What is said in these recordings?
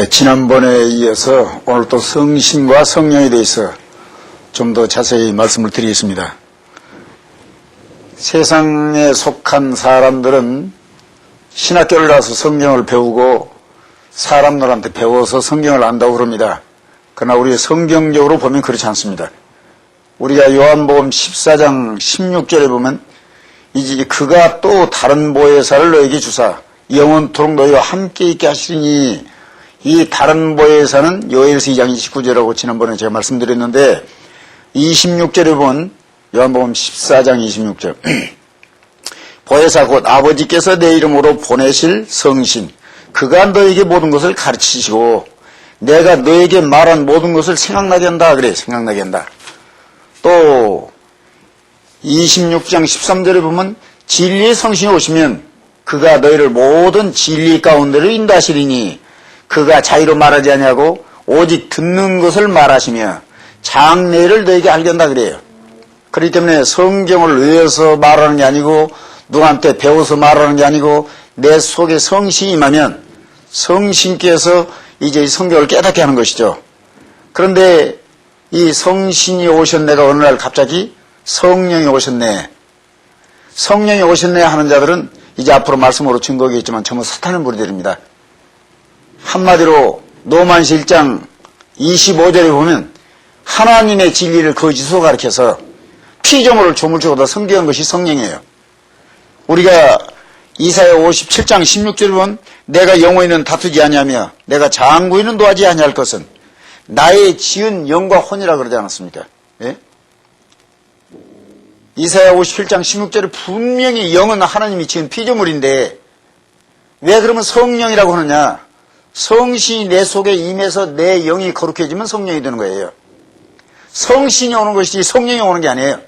네, 지난번에 이어서 오늘 또 성신과 성령에 대해서 좀 더 자세히 말씀을 드리겠습니다. 세상에 속한 사람들은 신학교를 가서 성경을 배우고 사람들한테 배워서 성경을 안다고 그럽니다. 그러나 우리 성경적으로 보면 그렇지 않습니다. 우리가 요한복음 14장 16절에 보면 이제 그가 또 다른 보혜사를 너에게 주사 영원토록 너희와 함께 있게 하시리니, 이 다른 보혜사는 요엘서 2장 29절이라고 지난번에 제가 말씀드렸는데 26절에 보면 요한복음 14장 26절 보혜사 곧 아버지께서 내 이름으로 보내실 성신, 그가 너에게 모든 것을 가르치시고 내가 너에게 말한 모든 것을 생각나게 한다. 그래, 생각나게 한다. 또 26장 13절에 보면 진리의 성신이 오시면 그가 너희를 모든 진리 가운데로 인도하시리니 그가 자의로 말하지 아니하고 오직 듣는 것을 말하시며 장래를 너에게 알게 한다 그래요. 그렇기 때문에 성경을 외워서 말하는 게 아니고 누구한테 배워서 말하는 게 아니고 내 속에 성신이 임하면 성신께서 이제 성경을 깨닫게 하는 것이죠. 그런데 이 성신이 오셨네가 어느 날 갑자기 성령이 오셨네, 성령이 오셨네 하는 자들은 이제 앞으로 말씀으로 증거하겠지만 전부 사탄의 무리들입니다. 한마디로 로마서 1장 25절에 보면 하나님의 진리를 거짓으로 가르쳐서 피조물을 조물주고다 섬기는 것이 성령이에요. 우리가 이사야 57장 16절에 보면 내가 영원히는 다투지 아니하며 내가 장구인은 노하지 아니할 것은 나의 지은 영과 혼이라 그러지 않았습니까? 예? 이사야 57장 16절에 분명히 영은 하나님이 지은 피조물인데 왜 그러면 성령이라고 하느냐? 성신이 내 속에 임해서 내 영이 거룩해지면 성령이 되는 거예요. 성신이 오는 것이지 성령이 오는 게 아니에요.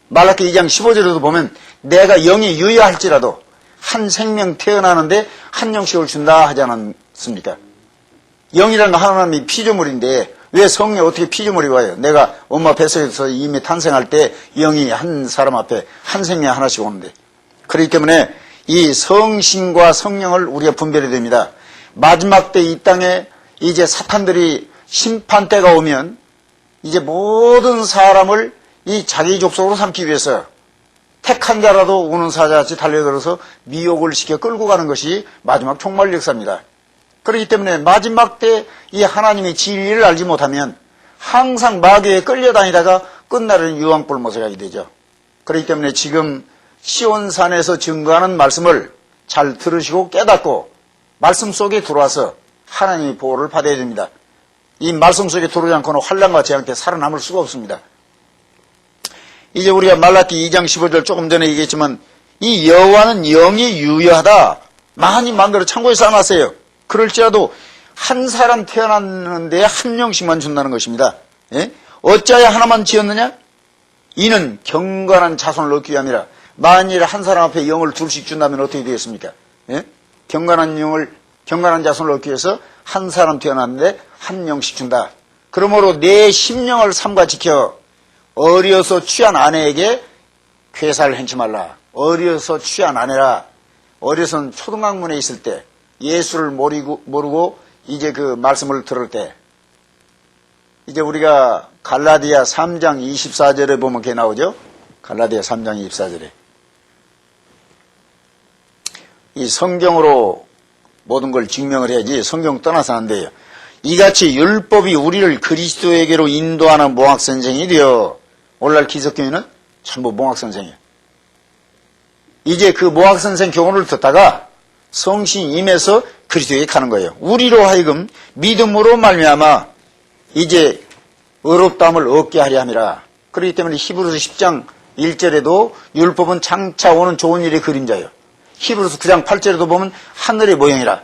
말라기 2장 15절에도 보면 내가 영이 유효할지라도 한 생명 태어나는데 한 영씩을 준다 하지 않았습니까? 영이라는 건 하나님이 피조물인데 왜 성령이 어떻게 피조물이 와요? 내가 엄마 뱃속에서 이미 탄생할 때 영이 한 사람 앞에 한 생명 하나씩 오는데, 그렇기 때문에 이 성신과 성령을 우리가 분별해야 됩니다. 마지막 때 이 땅에 이제 사탄들이 심판 때가 오면 이제 모든 사람을 이 자기 족속으로 삼기 위해서 택한 자라도 우는 사자같이 달려들어서 미혹을 시켜 끌고 가는 것이 마지막 종말 역사입니다. 그렇기 때문에 마지막 때 이 하나님의 진리를 알지 못하면 항상 마귀에 끌려다니다가 끝날은 유황불못에 가게 되죠. 그렇기 때문에 지금 시온산에서 증거하는 말씀을 잘 들으시고 깨닫고 말씀 속에 들어와서 하나님의 보호를 받아야 됩니다. 이 말씀 속에 들어오지 않고는 환난과 재앙 때 살아남을 수가 없습니다. 이제 우리가 말라기 2장 15절 조금 전에 얘기했지만 이 여호와는 영이 유효하다. 많이 만들어 창고에 쌓아놨어요. 그럴지라도 한 사람 태어났는데 한 영씩만 준다는 것입니다. 예? 어찌하여 하나만 지었느냐? 이는 경건한 자손을 얻기 위함이라. 만일 한 사람 앞에 영을 둘씩 준다면 어떻게 되겠습니까? 예? 경건한 자손을 얻기 위해서 한 사람 태어났는데 한 영씩 준다. 그러므로 내 심령을 삼가 지켜 어려서 취한 아내에게 괴사를 행치 말라. 어려서 취한 아내라. 어려서는 초등학문에 있을 때 예수를 모르고 이제 그 말씀을 들을 때, 이제 우리가 갈라디아 3장 24절에 보면 그게 나오죠. 갈라디아 3장 24절에 이 성경으로 모든 걸 증명을 해야지 성경 떠나서 안 돼요. 이같이 율법이 우리를 그리스도에게로 인도하는 몽학선생이 되어, 오늘날 기독교인은 전부 몽학선생이에요. 이제 그 몽학선생 교훈을 듣다가 성신이 임해서 그리스도에게 가는 거예요. 우리로 하여금 믿음으로 말미암아 이제 의롭다함을 얻게 하려 함이라. 그렇기 때문에 히브리서 10장 1절에도 율법은 장차 오는 좋은 일의 그림자예요. 히브리서 9장 8절에도 보면 하늘의 모형이라.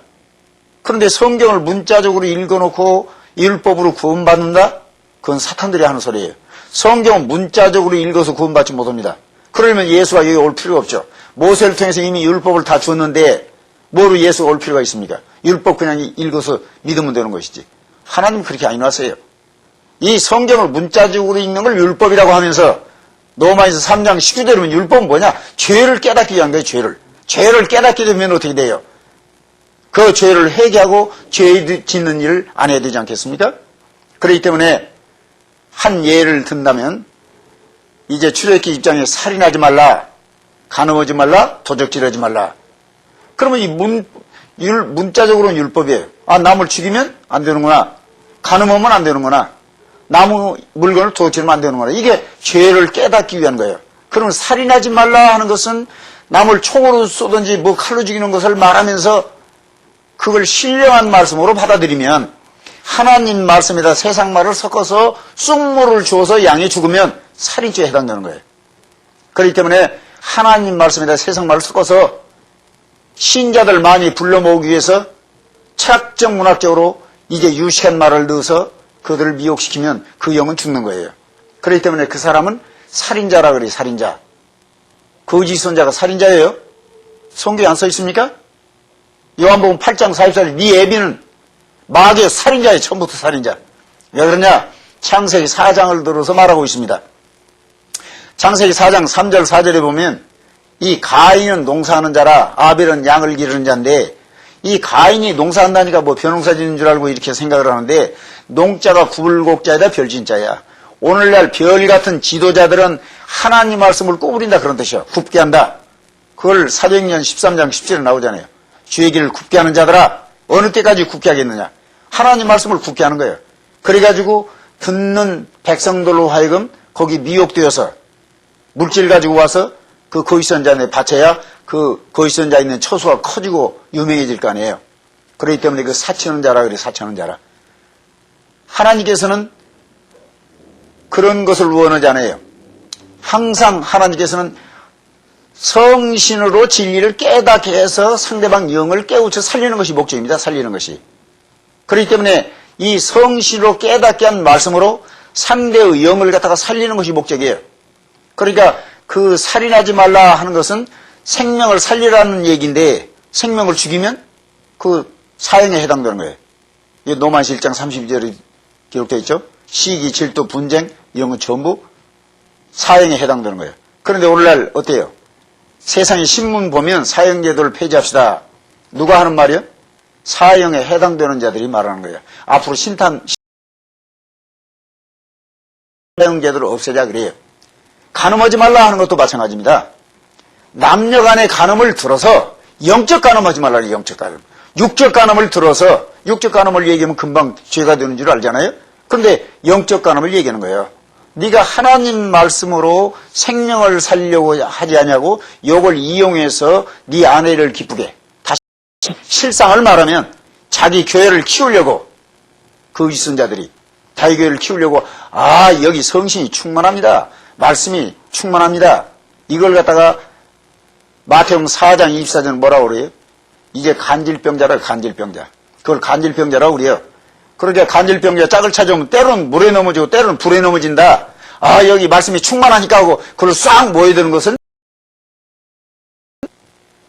그런데 성경을 문자적으로 읽어놓고 율법으로 구원받는다? 그건 사탄들이 하는 소리예요. 성경은 문자적으로 읽어서 구원받지 못합니다. 그러면 예수가 여기 올 필요가 없죠. 모세를 통해서 이미 율법을 다 줬는데 뭐로 예수가 올 필요가 있습니까? 율법 그냥 읽어서 믿으면 되는 것이지. 하나님 그렇게 안 해놨어요. 이 성경을 문자적으로 읽는 걸 율법이라고 하면서 로마서 3장 19절이면 율법은 뭐냐? 죄를 깨닫기 위한 거예요. 죄를 깨닫게 되면 어떻게 돼요? 그 죄를 회개하고 죄 짓는 일을 안 해야 되지 않겠습니까? 그렇기 때문에 한 예를 든다면 이제 출애굽기 입장에 살인하지 말라, 간음하지 말라, 도적질하지 말라. 그러면 이 문자적으로는 율법이에요. 아, 남을 죽이면 안 되는구나. 간음하면 안 되는구나. 나무 물건을 도둑질하면 안 되는구나. 이게 죄를 깨닫기 위한 거예요. 그러면 살인하지 말라 하는 것은 남을 총으로 쏘든지 뭐 칼로 죽이는 것을 말하면서 그걸 신령한 말씀으로 받아들이면 하나님 말씀에다 세상 말을 섞어서 쑥물을 주어서 양이 죽으면 살인죄에 해당되는 거예요. 그렇기 때문에 하나님 말씀에다 세상 말을 섞어서 신자들 많이 불러 모으기 위해서 철학적 문학적으로 이제 유식한 말을 넣어서 그들을 미혹시키면 그 영은 죽는 거예요. 그렇기 때문에 그 사람은 살인자라 그래요. 살인자. 거짓 선자가 살인자예요. 성경에 안 써 있습니까? 요한복음 8장 44절 네 애비는 마귀의 살인자예요. 처음부터 살인자. 왜 그러냐? 창세기 4장을 들어서 말하고 있습니다. 창세기 4장 3절 4절에 보면 이 가인은 농사하는 자라 아벨은 양을 기르는 자인데 이 가인이 농사한다니까 뭐 벼농사 짓는 줄 알고 이렇게 생각을 하는데 농자가 구불곡자에다 별진자야. 오늘날 별 같은 지도자들은 하나님 말씀을 꼬부린다 그런 뜻이요. 굽게 한다. 그걸 사도행전 13장 10절에 나오잖아요. 주의 길을 굽게 하는 자들아 어느 때까지 굽게 하겠느냐. 하나님 말씀을 굽게 하는 거예요. 그래가지고 듣는 백성들로 하여금 거기 미혹되어서 물질 가지고 와서 그 거짓선자에 바쳐야 그 거짓선자 있는 처수가 커지고 유명해질 거 아니에요. 그렇기 때문에 그 사치는 자라 그래. 사치는 자라. 하나님께서는 그런 것을 원하지 않아요. 항상 하나님께서는 성신으로 진리를 깨닫게 해서 상대방 영을 깨우쳐 살리는 것이 목적입니다. 살리는 것이. 그렇기 때문에 이 성신으로 깨닫게 한 말씀으로 상대의 영을 갖다가 살리는 것이 목적이에요. 그러니까 그 살인하지 말라 하는 것은 생명을 살리라는 얘기인데 생명을 죽이면 그 사형에 해당되는 거예요. 이 노만시 1장 32절에 기록되어 있죠. 시기, 질투, 분쟁 이런 건 전부 사형에 해당되는 거예요. 그런데 오늘날 어때요? 세상에 신문 보면 사형제도를 폐지합시다. 누가 하는 말이요? 사형에 해당되는 자들이 말하는 거예요. 앞으로 사형제도를 없애자 그래요. 간음하지 말라 하는 것도 마찬가지입니다. 남녀 간의 간음을 들어서 영적 간음하지 말라. 영적 간음. 육적 간음을 들어서 육적 간음을 얘기하면 금방 죄가 되는 줄 알잖아요. 그런데 영적 간음을 얘기하는 거예요. 네가 하나님 말씀으로 생명을 살려고 하지 않냐고 이걸 이용해서 네 아내를 기쁘게 다시 실상을 말하면 자기 교회를 키우려고 거짓 선자들이 자기 교회를 키우려고 아 여기 성신이 충만합니다. 말씀이 충만합니다. 이걸 갖다가 마태복음 4장 24절 뭐라고 그래요? 이제 간질병자라 간질병자. 그걸 간질병자라고 그래요. 그러니까 간질병자 짝을 찾아오면 때로는 물에 넘어지고 때로는 불에 넘어진다. 아 여기 말씀이 충만하니까 하고 그걸 싹 모여드는 것은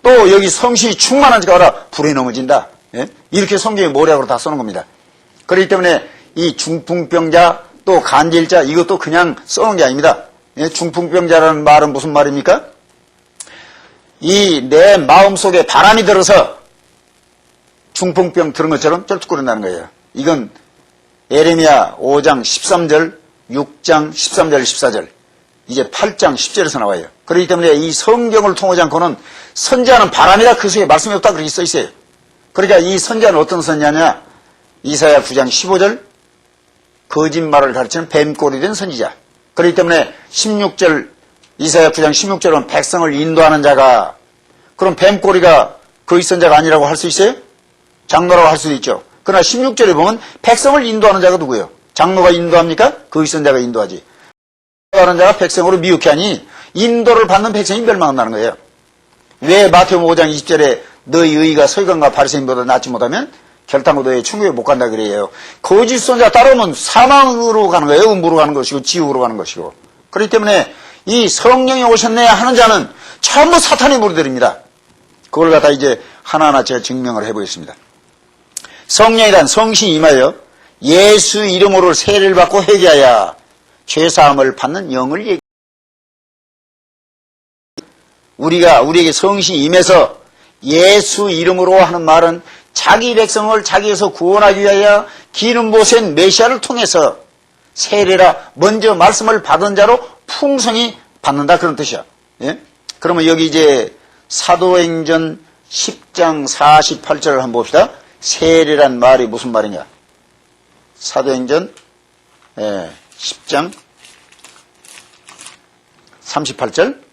또 여기 성신이 충만하니까 알아 불에 넘어진다. 예? 이렇게 성경에 모략으로 다 써놓은 겁니다. 그렇기 때문에 이 중풍병자 또 간질자 이것도 그냥 써놓은 게 아닙니다. 예? 중풍병자라는 말은 무슨 말입니까? 이 내 마음속에 바람이 들어서 중풍병 들은 것처럼 쩔뚝거린다는 거예요. 이건 예레미야 5장 13절 6장 13절 14절 이제 8장 10절에서 나와요. 그렇기 때문에 이 성경을 통하지 않고는 선지자는 바람이라 그 속에 말씀이 없다 그렇게 써 있어요. 그러니까 이 선지자는 어떤 선지자냐? 이사야 9장 15절 거짓말을 가르치는 뱀꼴이 된 선지자. 그렇기 때문에 16절 이사야 9장 16절은 백성을 인도하는 자가 그럼 뱀꼬리가 거짓 선자가 아니라고 할 수 있어요? 장로라고 할 수도 있죠. 그러나 16절에 보면 백성을 인도하는 자가 누구예요? 장로가 인도합니까? 거짓 선자가 인도하지. 인도하는 자가 백성으로 미혹해 하니 인도를 받는 백성이 멸망한다는 거예요. 왜 마태복음 5장 20절에 너희 의의가 서기관과 바리새인보다 낫지 못하면 결단코 너희 천국에 못 간다 그래요. 거짓 선자 따르면 사망으로 가는 거예요. 음부로 가는 것이고 지옥으로 가는 것이고. 그렇기 때문에 이 성령이 오셨네 하는 자는 전부 사탄의 무리들입니다. 그걸 갖다 이제 하나하나 제가 증명을 해보겠습니다. 성령이란 성신이 임하여 예수 이름으로 세례를 받고 회개하여 죄사함을 받는 영을 얘기합니다. 우리에게 성신이 임해서 예수 이름으로 하는 말은 자기 백성을 자기에서 구원하기 위하여 기름 부으신 메시아를 통해서 세례라 먼저 말씀을 받은 자로 풍성히 받는다 그런 뜻이야. 예? 그러면 여기 이제 사도행전 10장 48절을 한번 봅시다. 세례란 말이 무슨 말이냐? 사도행전 10장 38절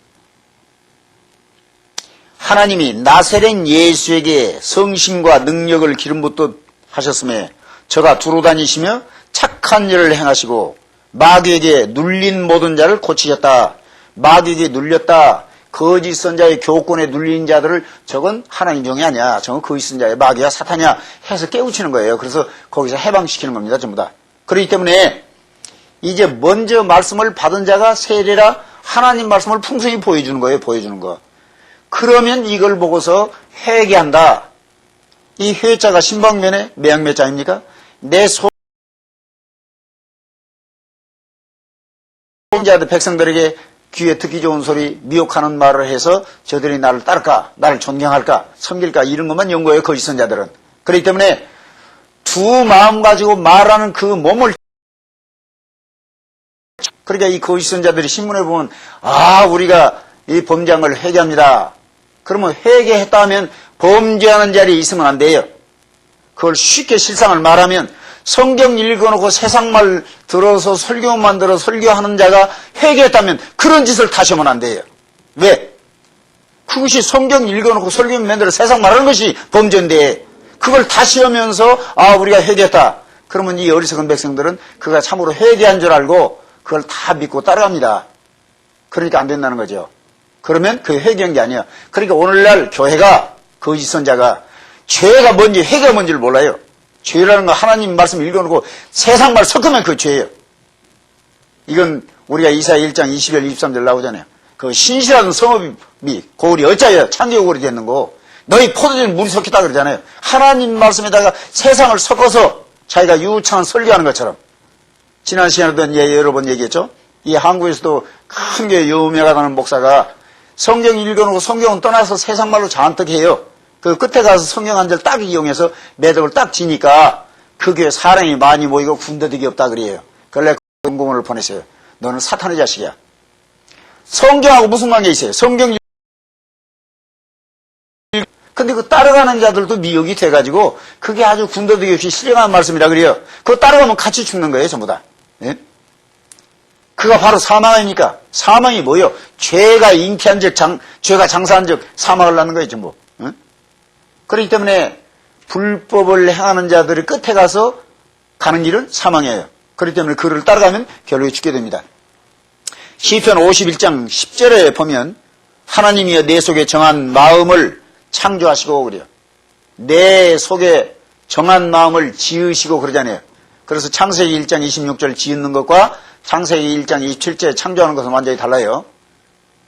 하나님이 나사렛 예수에게 성신과 능력을 기름 붓듯 하셨음에 저가 두루 다니시며 착한 일을 행하시고 마귀에게 눌린 모든 자를 고치셨다. 마귀에게 눌렸다. 거짓 선자의 교권에 눌린 자들을 저건 하나님 종이 아니야. 저건 거짓 선자의 마귀야 사탄이야 해서 깨우치는 거예요. 그래서 거기서 해방시키는 겁니다. 전부 다. 그렇기 때문에 이제 먼저 말씀을 받은 자가 세례라 하나님 말씀을 풍성히 보여주는 거예요. 보여주는 거. 그러면 이걸 보고서 회개한다. 이 회자가 신방면에 몇 자입니까? 내 소자들 백성들에게 귀에 듣기 좋은 소리 미혹하는 말을 해서 저들이 나를 따를까 나를 존경할까 섬길까 이런 것만 연구해요. 거짓 선자들은. 그렇기 때문에 두 마음 가지고 말하는 그 몸을 그러니까 이 거짓 선자들이 신문에 보면 우리가 이 범죄한 걸 회개합니다. 그러면 회개했다 하면 범죄하는 자리에 있으면 안 돼요. 그걸 쉽게 실상을 말하면 성경 읽어놓고 세상말 들어서 설교만 들어 설교하는 자가 회개했다면 그런 짓을 다시 하면 안 돼요. 왜? 그것이 성경 읽어놓고 설교만 만들어 세상 말하는 것이 범죄인데 그걸 다시 하면서 우리가 회개했다. 그러면 이 어리석은 백성들은 그가 참으로 회개한 줄 알고 그걸 다 믿고 따라갑니다. 그러니까 안 된다는 거죠. 그러면 그 회개한 게 아니야. 그러니까 오늘날 교회가 거짓 선자가 죄가 뭔지 회개가 뭔지를 몰라요. 죄라는 거 하나님 말씀 읽어놓고 세상 말 섞으면 그 죄예요. 이건 우리가 이사야 1장 20절 23절 나오잖아요. 그 신실한 성읍이 고울이 어찌하여 창기고울이 됐는고 너희 포도주에 물이 섞였다 그러잖아요. 하나님 말씀에다가 세상을 섞어서 자기가 유창한 설교하는 것처럼. 지난 시간에도 여러 번 얘기했죠. 이 한국에서도 큰 게 유명하다는 목사가 성경 읽어놓고 성경은 떠나서 세상 말로 잔뜩 해요. 그 끝에 가서 성경 한 절 딱 이용해서 매듭을 딱 지니까 그 교회 사람이 많이 모이고 군더더기 없다 그래요. 그래 공고문을 보냈어요. 너는 사탄의 자식이야. 성경하고 무슨 관계 있어요? 성경 근데 그 따라가는 자들도 미혹이 돼가지고 그게 아주 군더더기 없이 신령한 말씀이라 그래요. 그거 따라가면 같이 죽는 거예요. 전부 다. 예? 그가 바로 사망이니까. 사망이 뭐예요? 죄가 잉태한 적, 죄가 장사한 적 사망을 낳는 거예요. 전부. 예? 그렇기 때문에 불법을 행하는 자들이 끝에 가서 가는 길은 사망이에요. 그렇기 때문에 그를 따라가면 결국에 죽게 됩니다. 시편 51장 10절에 보면 하나님이여 내 속에 정한 마음을 창조하시고 그래요. 내 속에 정한 마음을 지으시고 그러잖아요. 그래서 창세기 1장 26절 지은 것과 창세기 1장 27절 창조하는 것은 완전히 달라요.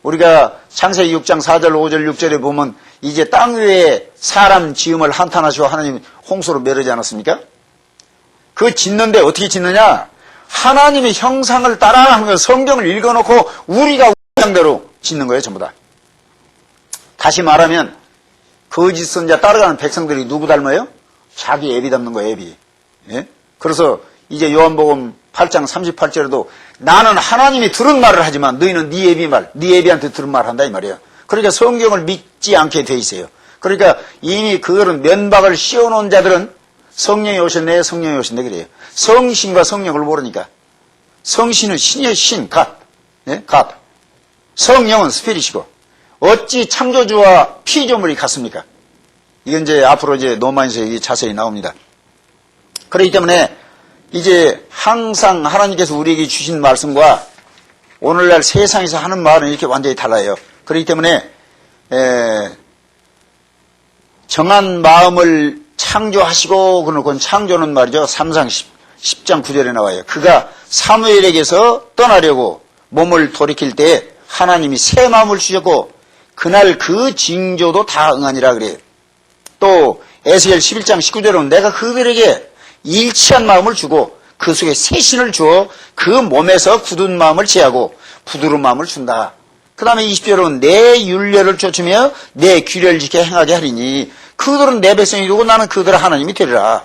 우리가 창세기 6장 4절 5절 6절에 보면 이제 땅 위에 사람 지음을 한탄하시고 하나님 홍수로 멸하지 않았습니까? 그 짓는데 어떻게 짓느냐? 하나님의 형상을 따라하는 거예요. 성경을 읽어놓고 우리가 형상대로 짓는 거예요. 전부 다. 다시 말하면 거짓 선자 따라가는 백성들이 누구 닮아요? 자기 애비 닮는 거예요. 애비. 예? 그래서 이제 요한복음 8장 38절에도 나는 하나님이 들은 말을 하지만 너희는 네 애비 말, 네 애비한테 들은 말 한다 이 말이에요. 그러니까 성경을 믿지 않게 돼 있어요. 그러니까 이미 그거는 면박을 씌워놓은 자들은 성령이 오셨네, 성령이 오셨네 그래요. 성신과 성령을 모르니까. 성신은 신의 신, 갓. 네? 갓. 성령은 스피릿이고 어찌 창조주와 피조물이 같습니까? 이건 이제 앞으로 이제 노마인서 얘기 자세히 나옵니다. 그렇기 때문에 이제 항상 하나님께서 우리에게 주신 말씀과 오늘날 세상에서 하는 말은 이렇게 완전히 달라요. 그렇기 때문에 정한 마음을 창조하시고 그러고 창조는 말이죠. 3상 10장 9절에 나와요. 그가 사무엘에게서 떠나려고 몸을 돌이킬 때 하나님이 새 마음을 주셨고 그날 그 징조도 다 응하니라 그래요. 또 에스겔 11장 19절은 내가 그들에게 일치한 마음을 주고 그 속에 새 신을 주어 그 몸에서 굳은 마음을 제하고 부드러운 마음을 준다. 그 다음에 20절은 내 율례를 쫓으며 내 규례를 지켜 행하게 하리니 그들은 내 백성이 되고 나는 그들의 하나님이 되리라.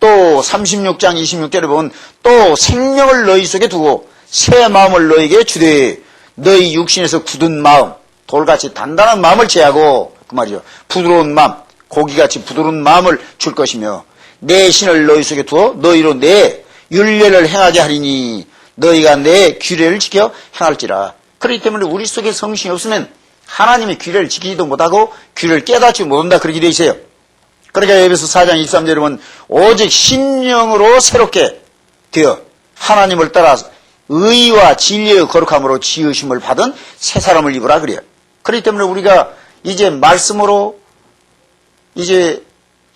또 36장 26절에 보면 또 생명을 너희 속에 두고 새 마음을 너희에게 주되 너희 육신에서 굳은 마음 돌같이 단단한 마음을 제하고 그 말이죠. 부드러운 마음 고기같이 부드러운 마음을 줄 것이며 내 신을 너희 속에 두어 너희로 내 율례를 행하게 하리니 너희가 내 규례를 지켜 행할지라. 그렇기 때문에 우리 속에 성신이 없으면 하나님의 규례를 지키지도 못하고 규례를 깨닫지 못한다 그렇게 되어 있어요. 그러니까 에베소 4장 23절에 보면 오직 심령으로 새롭게 되어 하나님을 따라 의와 진리의 거룩함으로 지으심을 받은 새 사람을 입으라 그래요. 그렇기 때문에 우리가 이제 말씀으로 이제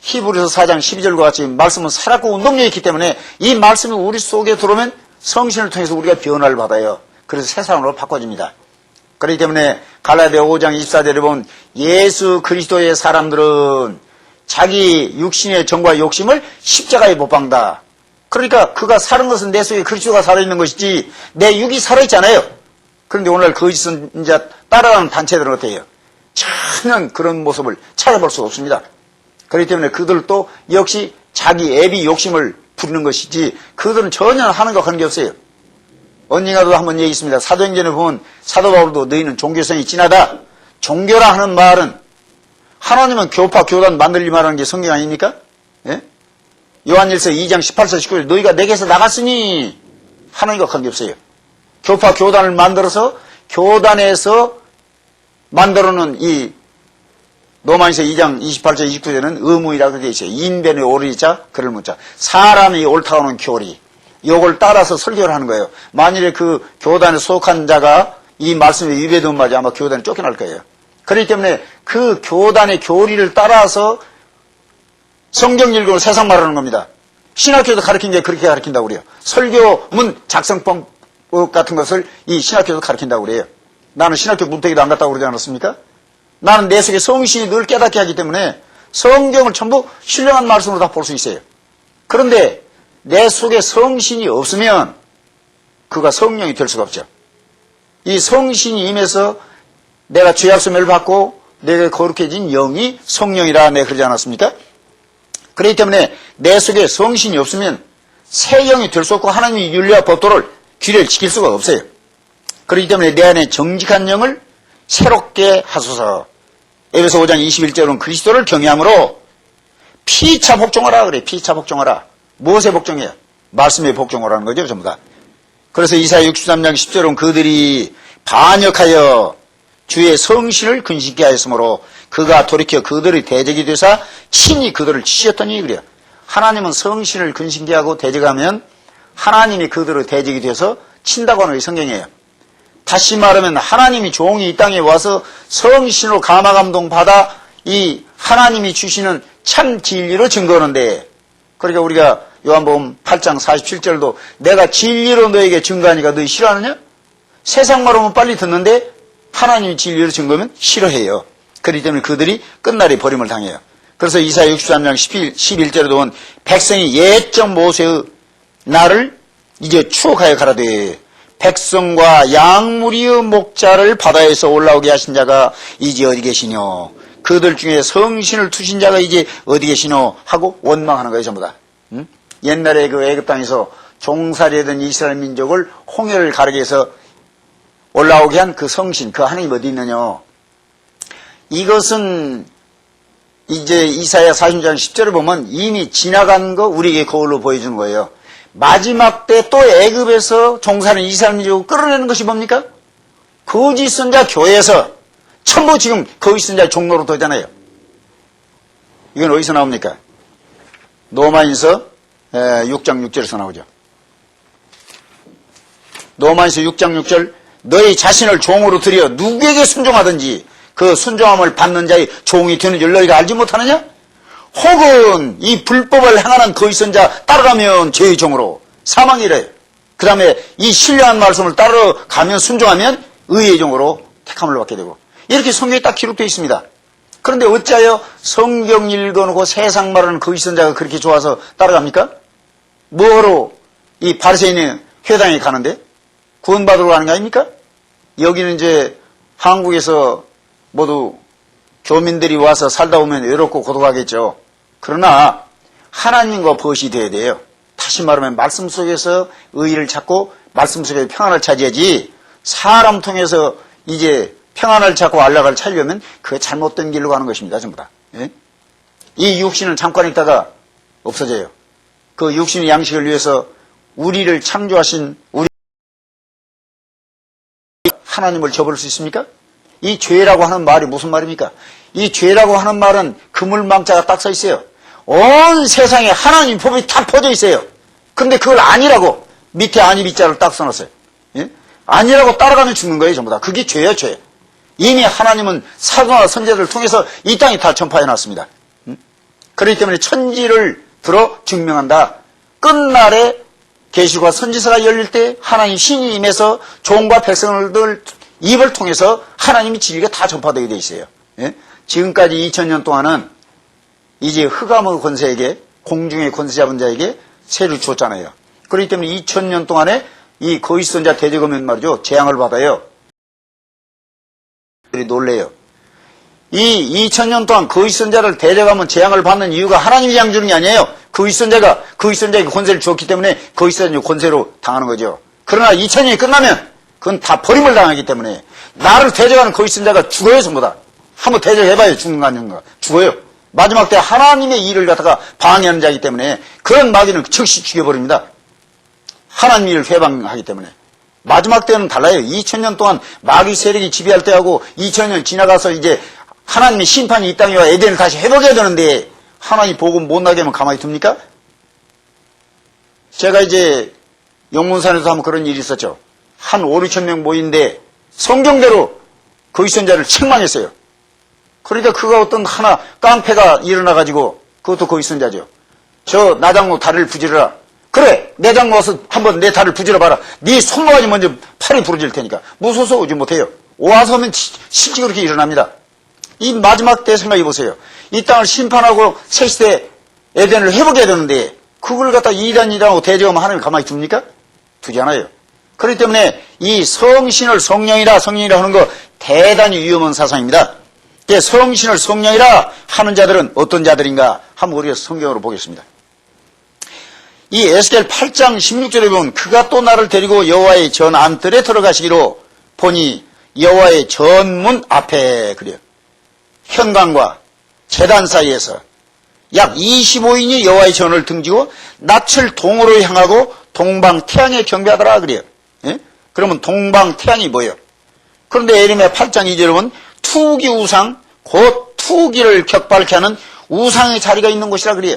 히브리서 4장 12절과 같이 말씀은 살았고 운동력이 있기 때문에 이 말씀이 우리 속에 들어오면 성신을 통해서 우리가 변화를 받아요. 그래서 새 사람으로 바꿔집니다. 그렇기 때문에 갈라디아 5장 24절에 보면 예수 그리스도의 사람들은 자기 육신의 정과 욕심을 십자가에 못 박는다. 그러니까 그가 사는 것은 내 속에 그리스도가 살아있는 것이지 내 육이 살아있잖아요. 그런데 오늘 거짓 선지자 따라가는 단체들은 어때요? 전혀 그런 모습을 찾아볼 수가 없습니다. 그렇기 때문에 그들도 역시 자기 애비 욕심을 부리는 것이지 그들은 전혀 하는 거 하는 게 없어요. 언젠가도 한번 얘기 있습니다. 사도행전에 보면 사도 바울도 너희는 종교성이 진하다. 종교라 하는 말은 하나님은 교파, 교단 만들리 말하는 게 성경 아닙니까? 예? 요한일서 2장 18절 19절 너희가 내게서 나갔으니 하나님과 관계없어요. 교파, 교단을 만들어서 교단에서 만들어놓은 이 로마서 2장 28절 29절은 의무이라고 되어 있어요. 인변의 오리자 그를 묻자. 사람이 옳다고 하는 교리. 요걸 따라서 설교를 하는 거예요. 만일에 그 교단에 속한 자가 이 말씀에 위배되면 말이야 아마 교단에 쫓겨날 거예요. 그렇기 때문에 그 교단의 교리를 따라서 성경 읽고 세상 말하는 겁니다. 신학교도 가르친 게 그렇게 가르친다고 그래요. 설교문 작성법 같은 것을 이 신학교도 가르친다고 그래요. 나는 신학교 문태기도 안 갔다고 그러지 않았습니까? 나는 내 속에 성신이 늘 깨닫게 하기 때문에 성경을 전부 신령한 말씀으로 다 볼 수 있어요. 그런데 내 속에 성신이 없으면 그가 성령이 될 수가 없죠. 이 성신이 임해서 내가 죄악소멸을 받고 내가 거룩해진 영이 성령이라 내가 그러지 않았습니까? 그렇기 때문에 내 속에 성신이 없으면 새 영이 될 수 없고 하나님의 윤리와 법도를 규례를 지킬 수가 없어요. 그렇기 때문에 내 안에 정직한 영을 새롭게 하소서. 에베소 5장 21절은 그리스도를 경외함으로 피차 복종하라 그래. 피차 복종하라. 무엇에 복종해요? 말씀에 복종하라는 거죠 전부 다. 그래서 이사야 63장 10절은 그들이 반역하여 주의 성신을 근심케 하였으므로 그가 돌이켜 그들의 대적이 되사 친히 그들을 치셨더니 그래요. 하나님은 성신을 근심케 하고 대적하면 하나님이 그들의 대적이 돼서 친다고 하는 게 성경이에요. 다시 말하면 하나님이 종이 이 땅에 와서 성신으로 감화감동 받아 이 하나님이 주시는 참 진리로 증거하는데 그러니까 우리가 요한복음 8장 47절도 내가 진리로 너에게 증거하니까 너희 싫어하느냐? 세상 말하면 빨리 듣는데 하나님이 진리로 증거하면 싫어해요. 그렇기 때문에 그들이 끝날에 버림을 당해요. 그래서 이사야 63장 11절에도 보면 백성이 옛적 모세의 날을 이제 추억하여 가라되 백성과 양무리의 목자를 바다에서 올라오게 하신 자가 이제 어디 계시뇨? 그들 중에 성신을 투신 자가 이제 어디 계시뇨? 하고 원망하는 거예요 전부 다. 응? 옛날에 그 애굽 땅에서 종살이하던 이스라엘 민족을 홍해를 가르게 해서 올라오게 한 그 성신, 그 하나님 어디 있느냐? 이것은 이제 이사야 40장 10절을 보면 이미 지나간 거 우리에게 거울로 보여주는 거예요. 마지막 때 또 애굽에서 종살이하는 이스라엘 민족을 끌어내는 것이 뭡니까? 거짓 선자 교회에서 전부 지금 거짓 선자 종로로 되잖아요. 이건 어디서 나옵니까? 로마인서 6장 6절에서 나오죠. 로마인서 6장 6절 너희 자신을 종으로 들여 누구에게 순종하든지 그 순종함을 받는 자의 종이 되는 줄 너희가 알지 못하느냐? 혹은 이 불법을 행하는 거짓 선자 따라가면 죄의 종으로 사망이래요. 그 다음에 이 신령한 말씀을 따라가면 순종하면 의의 종으로 택함을 받게 되고 이렇게 성경에 딱 기록되어 있습니다. 그런데 어찌하여 성경 읽어놓고 세상 말하는 거짓 선자가 그렇게 좋아서 따라갑니까? 뭐로 이 바리새인의 회당에 가는데 구원받으러 가는 거 아닙니까? 여기는 이제 한국에서 모두 교민들이 와서 살다 보면 외롭고 고독하겠죠. 그러나 하나님과 벗이 돼야 돼요. 다시 말하면 말씀 속에서 의의를 찾고 말씀 속에서 평안을 찾아야지, 사람 통해서 이제 평안을 찾고 안락을 찾으려면 그게 잘못된 길로 가는 것입니다. 전부 다. 예? 이 육신은 잠깐 있다가 없어져요. 그 육신의 양식을 위해서 우리를 창조하신 우리 하나님을 저버릴 수 있습니까? 이 죄라고 하는 말이 무슨 말입니까? 이 죄라고 하는 말은 그물망자가 딱 서 있어요. 온 세상에 하나님 법이 다 퍼져 있어요. 근데 그걸 아니라고 밑에 아니 밑자를 딱 써놨어요. 예? 아니라고 따라가면 죽는 거예요. 전부 다. 그게 죄예요, 죄. 이미 하나님은 사도나 선제들을 통해서 이 땅에 다 전파해놨습니다. 그렇기 때문에 천지를 들어 증명한다. 끝날에 계시와 선지서가 열릴 때 하나님 신이 임해서 종과 백성들 입을 통해서 하나님이 진리가 다 전파되게 돼 있어요. 예? 지금까지 2000년 동안은 이제 흑암의 권세에게, 공중의 권세 잡은 자에게 세를 줬잖아요. 그렇기 때문에 2000년 동안에 이 거짓선자 대적하면 말이죠, 재앙을 받아요. 놀래요. 이 2000년 동안 거짓선자를 대적하면 재앙을 받는 이유가 하나님이 재앙 주는 게 아니에요. 거짓선자가 거짓선자에게 권세를 주었기 때문에 거짓선자 권세로 당하는 거죠. 그러나 2000년이 끝나면 그건 다 버림을 당하기 때문에 나를 대적하는 거짓선자가 죽어요. 전부 다. 한번 대적해봐요. 죽는 거 아닌가. 죽어요. 마지막 때 하나님의 일을 갖다가 방해하는 자이기 때문에 그런 마귀는 즉시 죽여버립니다. 하나님 일을 회방하기 때문에. 마지막 때는 달라요. 2000년 동안 마귀 세력이 지배할 때하고 2000년 지나가서 이제 하나님의 심판이 이 땅에 와 에덴을 다시 회복해야 되는데 하나님 복음 못 나게 하면 가만히 둡니까? 제가 이제 영문산에서 한번 그런 일이 있었죠. 한 5, 6천 명 모인데 성경대로 거짓선자를 책망했어요. 그러니까 그가 어떤 하나 깡패가 일어나가지고 그것도 거짓선자죠. 저 나장로 다리를 부지러라. 그래, 내 장로 와서 한번 내 다리를 부지러봐라. 네 손모가지 먼저 팔이 부러질 테니까. 무서워서 오지 못해요. 와서 하면 실제 그렇게 일어납니다. 이 마지막 때 생각해보세요. 이 땅을 심판하고 셋시대 에덴을 회복해야 되는데 그걸 갖다 이단이라고 대적하면 하나님이 가만히 둡니까? 두지 않아요. 그렇기 때문에 이 성신을 성령이라 하는 거 대단히 위험한 사상입니다. 성신을 성령이라 하는 자들은 어떤 자들인가 한번 우리가 성경으로 보겠습니다. 이 에스겔 8장 16절에 보면 그가 또 나를 데리고 여호와의 전 안뜰에 들어가시기로 보니 여호와의 전문 앞에 그래요. 현관과 제단 사이에서 약 25인이 여호와의 전을 등지고 낯을 동으로 향하고 동방 태양에 경배하더라 그래요. 예? 그러면 동방 태양이 뭐예요? 그런데 예레미야 8장 2절에 보면 투기 우상, 곧 투기를 격발케 하는 우상의 자리가 있는 곳이라 그래요.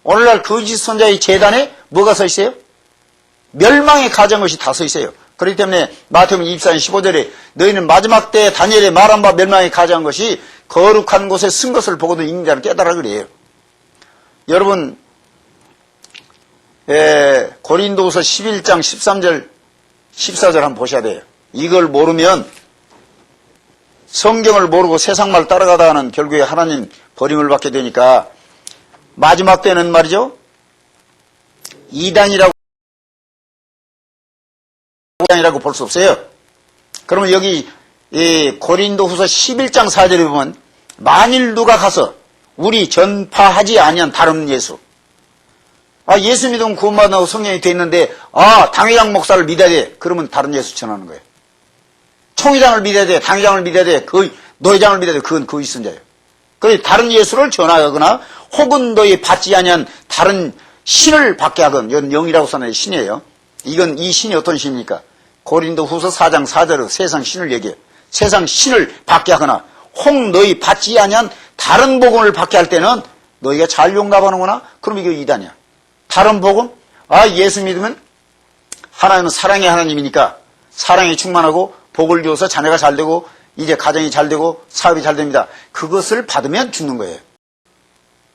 오늘날 거짓 선자의 제단에 뭐가 서 있어요? 멸망의 가정것이 다 서 있어요. 그렇기 때문에 마태복음 24장 15절에 너희는 마지막 때 다니엘의 말한 바 멸망의 가정한 것이 거룩한 곳에 쓴 것을 보고도 읽는 자는 깨달아 그래요. 여러분 고린도후서 11장 13절 14절 한번 보셔야 돼요. 이걸 모르면 성경을 모르고 세상말 따라가다가는 결국에 하나님 버림을 받게 되니까 마지막 때는 말이죠. 이단이라고 볼 수 없어요. 그러면 여기 고린도후서 11장 4절에 보면 만일 누가 가서 우리 전파하지 아니한 다른 예수, 예수 믿으면 구원받는다고 성경이 돼 있는데 당회장 목사를 믿어야 돼. 그러면 다른 예수 전하는 거예요. 총회장을 믿어야 돼. 당회장을 믿어야 돼. 노회장을 믿어야 돼. 그건 거짓선자예요. 그래서 다른 예수를 전하거나 혹은 너희 받지 아니한 다른 신을 받게 하건, 이건 영이라고 써는 신이에요. 이건 이 신이 어떤 신입니까? 고린도후서 4장 4절에 세상 신을 얘기해요. 세상 신을 받게 하거나 혹 너희 받지 아니한 다른 복음을 받게 할 때는 너희가 잘 용납하는구나? 그럼 이게 이단이야. 다른 복음? 예수 믿으면 하나님은 사랑의 하나님이니까 사랑이 충만하고 복을 주어서 자녀가 잘 되고 이제 가정이 잘 되고 사업이 잘 됩니다. 그것을 받으면 죽는 거예요.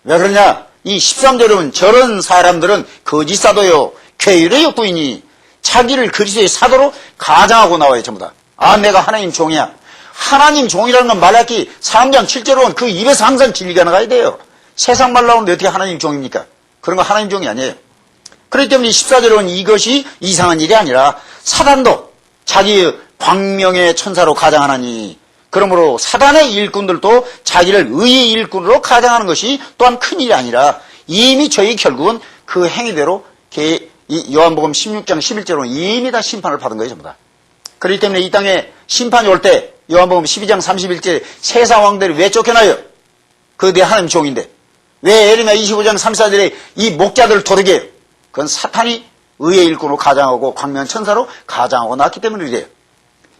왜 그러냐? 이 13절에 보면 저런 사람들은 거짓 사도요 쾌율의 욕구이니 자기를 그리스도의 사도로 가장하고 나와요. 전부 다. 내가 하나님 종이야. 하나님 종이라는 건 말라기 3장 7절에 보면 그 입에서 항상 진리가 나가야 돼요. 세상 말 나오는데 어떻게 하나님 종입니까? 그런 거 하나님 종이 아니에요. 그렇기 때문에 14절에 보면 이것이 이상한 일이 아니라 사단도 자기의 광명의 천사로 가장하나니 그러므로 사단의 일꾼들도 자기를 의의 일꾼으로 가장하는 것이 또한 큰일이 아니라 이미 저희 결국은 그 행위대로 이 요한복음 16장 11절로 이미 다 심판을 받은 거예요, 전부 다. 그렇기 때문에 이 땅에 심판이 올 때 요한복음 12장 31절에 세상 왕들이 왜 쫓겨나요? 그 내 하나님 종인데. 왜 예레미야 25장 34절에 이 목자들을 도르게 해요? 그건 사탄이 의의 일꾼으로 가장하고 광명한 천사로 가장하고 났기 때문에 이래요.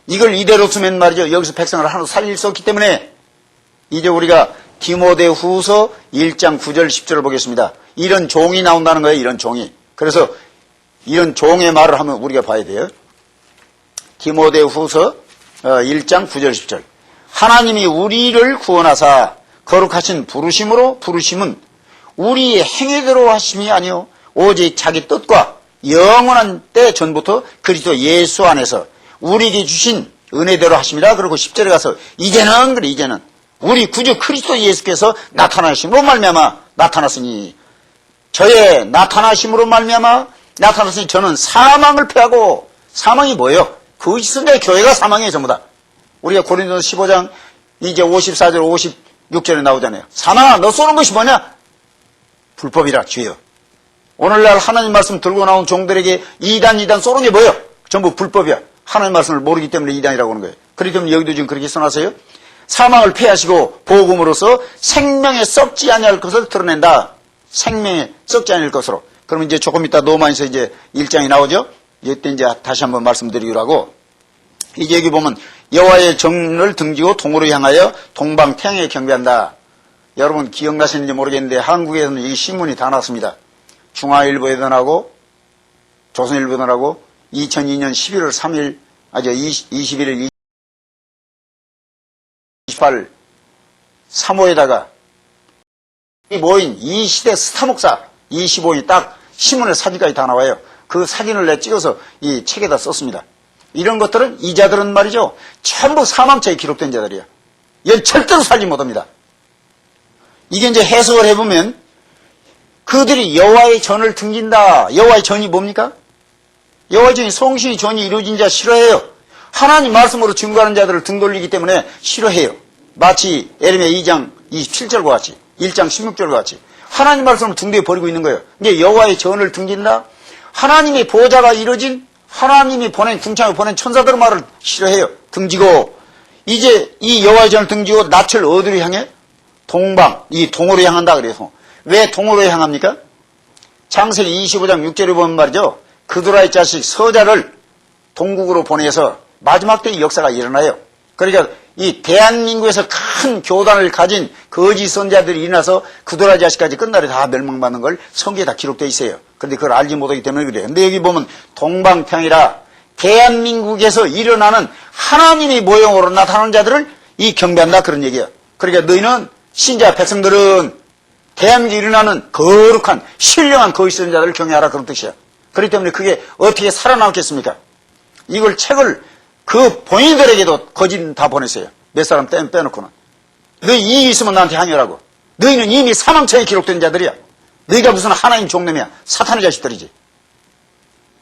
이걸 이대로 두면 말이죠. 여기서 백성을 하나도 살릴 수 없기 때문에 이제 우리가 디모데후서 1장 9절 10절을 보겠습니다. 이런 종이 나온다는 거예요. 이런 종이. 그래서 이런 종의 말을 하면 우리가 봐야 돼요. 디모데후서 1장 9절 10절. 하나님이 우리를 구원하사 거룩하신 부르심은 우리의 행위대로 하심이 아니요 오직 자기 뜻과 영원한 때 전부터 그리스도 예수 안에서 우리에게 주신 은혜대로 하심이라. 그러고 10절에 가서 이제는 우리 구주 그리스도 예수께서 나타나심으로 말미암아 나타났으니 저의 나타나심으로 말미암아 나타났으니 저는 사망을 패하고. 사망이 뭐예요? 그 시선자의 교회가 사망이에요, 전부 다. 우리가 고린도서 15장 이제 54절 56절에 나오잖아요. 사망아, 너 쏘는 것이 뭐냐? 불법이라, 죄요. 오늘날 하나님 말씀 들고 나온 종들에게 이단 쏘는 게 뭐예요? 전부 불법이야. 하나님 말씀을 모르기 때문에 이단이라고 하는 거예요. 그렇기 때문에 여기도 지금 그렇게 써놨어요. 사망을 패하시고 복음으로써 생명에 썩지 아니할 것을 드러낸다. 생명에 썩지 않을 것으로. 그러면 이제 조금 이따 로마에서 이제 1장이 나오죠. 이때 이제 다시 한번 말씀드리려고. 이제 여기 보면 여호와의 전을 등지고 동으로 향하여 동방 태양에 경배한다. 여러분 기억나시는지 모르겠는데 한국에서는 이 신문이 다 났습니다. 중앙일보에도 나고 조선일보도 나고 2002년 11월 3일 21일 28일 3호에다가 이 모인 이 시대 스타 목사 25인이 딱 신문에 사진까지 다 나와요. 그 사진을 내 찍어서 이 책에다 썼습니다. 이런 것들은 이자들은 말이죠. 전부 사망자에 기록된 자들이야. 얘는 절대로 살지 못합니다. 이게 이제 해석을 해보면 그들이 여호와의 전을 등진다. 여호와의 전이 뭡니까? 여호와의 전이 성신이 전이 이루어진 자 싫어해요. 하나님 말씀으로 증거하는 자들을 등 돌리기 때문에 싫어해요. 마치 예레미야 2장 27절과 같이 1장 16절과 같이 하나님 말씀을 등대에 버리고 있는 거예요. 이게 여호와의 전을 등진다. 하나님의 보좌가 이루어진 하나님이 궁창에 보낸 천사들의 말을 싫어해요. 등지고 이제 이 여호와의 전을 등지고 낯을 어디로 향해? 동방, 이 동으로 향한다 그래서. 왜 동으로 향합니까? 창세기 25장 6절에 보면 말이죠. 그드라의 자식 서자를 동국으로 보내서 마지막 때의 역사가 일어나요. 그러니까 이 대한민국에서 큰 교단을 가진 거짓 선자들이 일어나서 그드라 자식까지 끝날에 다 멸망받는 걸 성경에 다 기록되어 있어요. 그런데 그걸 알지 못하기 때문에 그래요. 근데 여기 보면 동방평이라 대한민국에서 일어나는 하나님의 모형으로 나타나는 자들을 이 경배한다 그런 얘기예요. 그러니까 너희는 신자 백성들은 대한민국에 일어나는 거룩한 신령한 거짓 선자들을 경외하라 그런 뜻이야. 그렇기 때문에 그게 어떻게 살아남겠습니까? 이걸 책을 그 본인들에게도 거짓 다 보냈어요. 몇 사람 빼놓고는. 너희 이익 있으면 나한테 항의하라고. 너희는 이미 사망처에 기록된 자들이야. 너희가 무슨 하나님 종놈이야. 사탄의 자식들이지.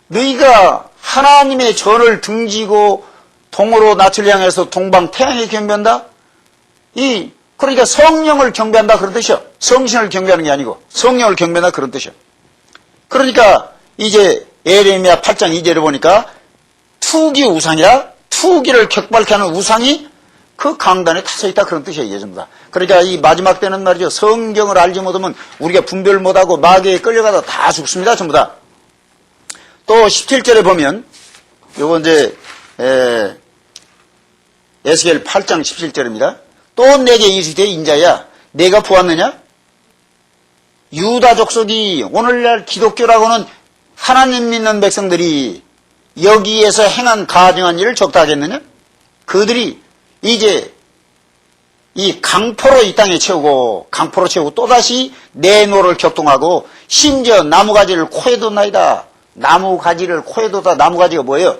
너희가 하나님의 전을 등지고 동으로 낯을 향해서 동방 태양에 경배한다? 그러니까 성령을 경배한다 그런 뜻이야. 성신을 경배하는 게 아니고 성령을 경배한다 그런 뜻이야. 그러니까 이제 예레미야 8장 2절에 보니까 투기 우상이라 투기를 격발케 하는 우상이 그 강단에 타서 있다 그런 뜻이에요. 이게 전부 다. 그러니까 이 마지막 때는 말이죠. 성경을 알지 못하면 우리가 분별 못하고 마귀에 끌려가다 다 죽습니다. 전부 다. 또 17절에 보면 요거 이제 에스겔 8장 17절입니다. 또 내게 이르되 인자야 내가 보았느냐? 유다 족속이 오늘날 기독교라고는 하나님 믿는 백성들이 여기에서 행한 가증한 일을 적다 하겠느냐? 그들이 이제 이 강포로 이 땅에 채우고 강포로 채우고 또다시 내 노를 격동하고 심지어 나무가지를 코에 뒀나이다. 나무가지를 코에 뒀다. 나무가지가 뭐예요?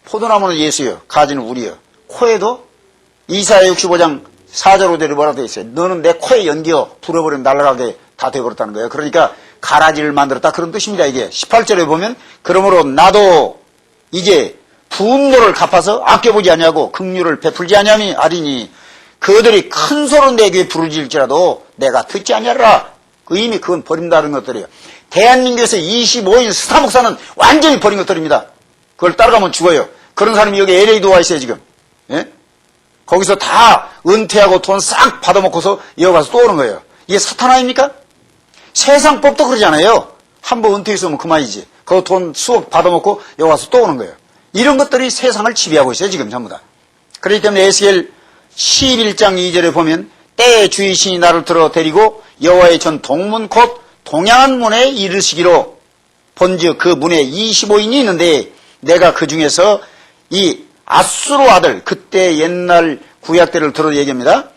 포도나무는 예수요. 가지는 우리요. 코에도 이사야 65장 4절 5절에 뭐라고 되어 있어요? 너는 내 코에 연기어 불어버리면 날아가게 다 되어버렸다는 거예요. 그러니까 가라지를 만들었다 그런 뜻입니다. 이게 18절에 보면 그러므로 나도 이제 분노를 갚아서 아껴보지 아니하고 긍휼을 베풀지 아니하리니 그들이 큰 소로 내 귀에 부르짖을지라도 내가 듣지 아니하리라. 이미 그건 버린다는 것들이에요. 대한민국에서 25인 스타 목사는 완전히 버린 것들입니다. 그걸 따라가면 죽어요. 그런 사람이 여기 LA도 와 있어요 지금. 예? 거기서 다 은퇴하고 돈 싹 받아먹고서 여기 가서 또 오는 거예요. 이게 사탄 아닙니까? 세상 법도 그러잖아요. 한번 은퇴했으면 그만이지. 그거 돈 수억 받아먹고 여기 가서 또 오는 거예요. 이런 것들이 세상을 지배하고 있어요 지금 전부 다. 그렇기 때문에 에스겔 11장 2절에 보면 때의 주이신이 나를 들어 데리고 여호와의 전 동문 곧 동양한 문에 이르시기로 본즉 그 문에 25인이 있는데 내가 그 중에서 이 아수르 아들 그때 옛날 구약 때를 들어 얘기합니다.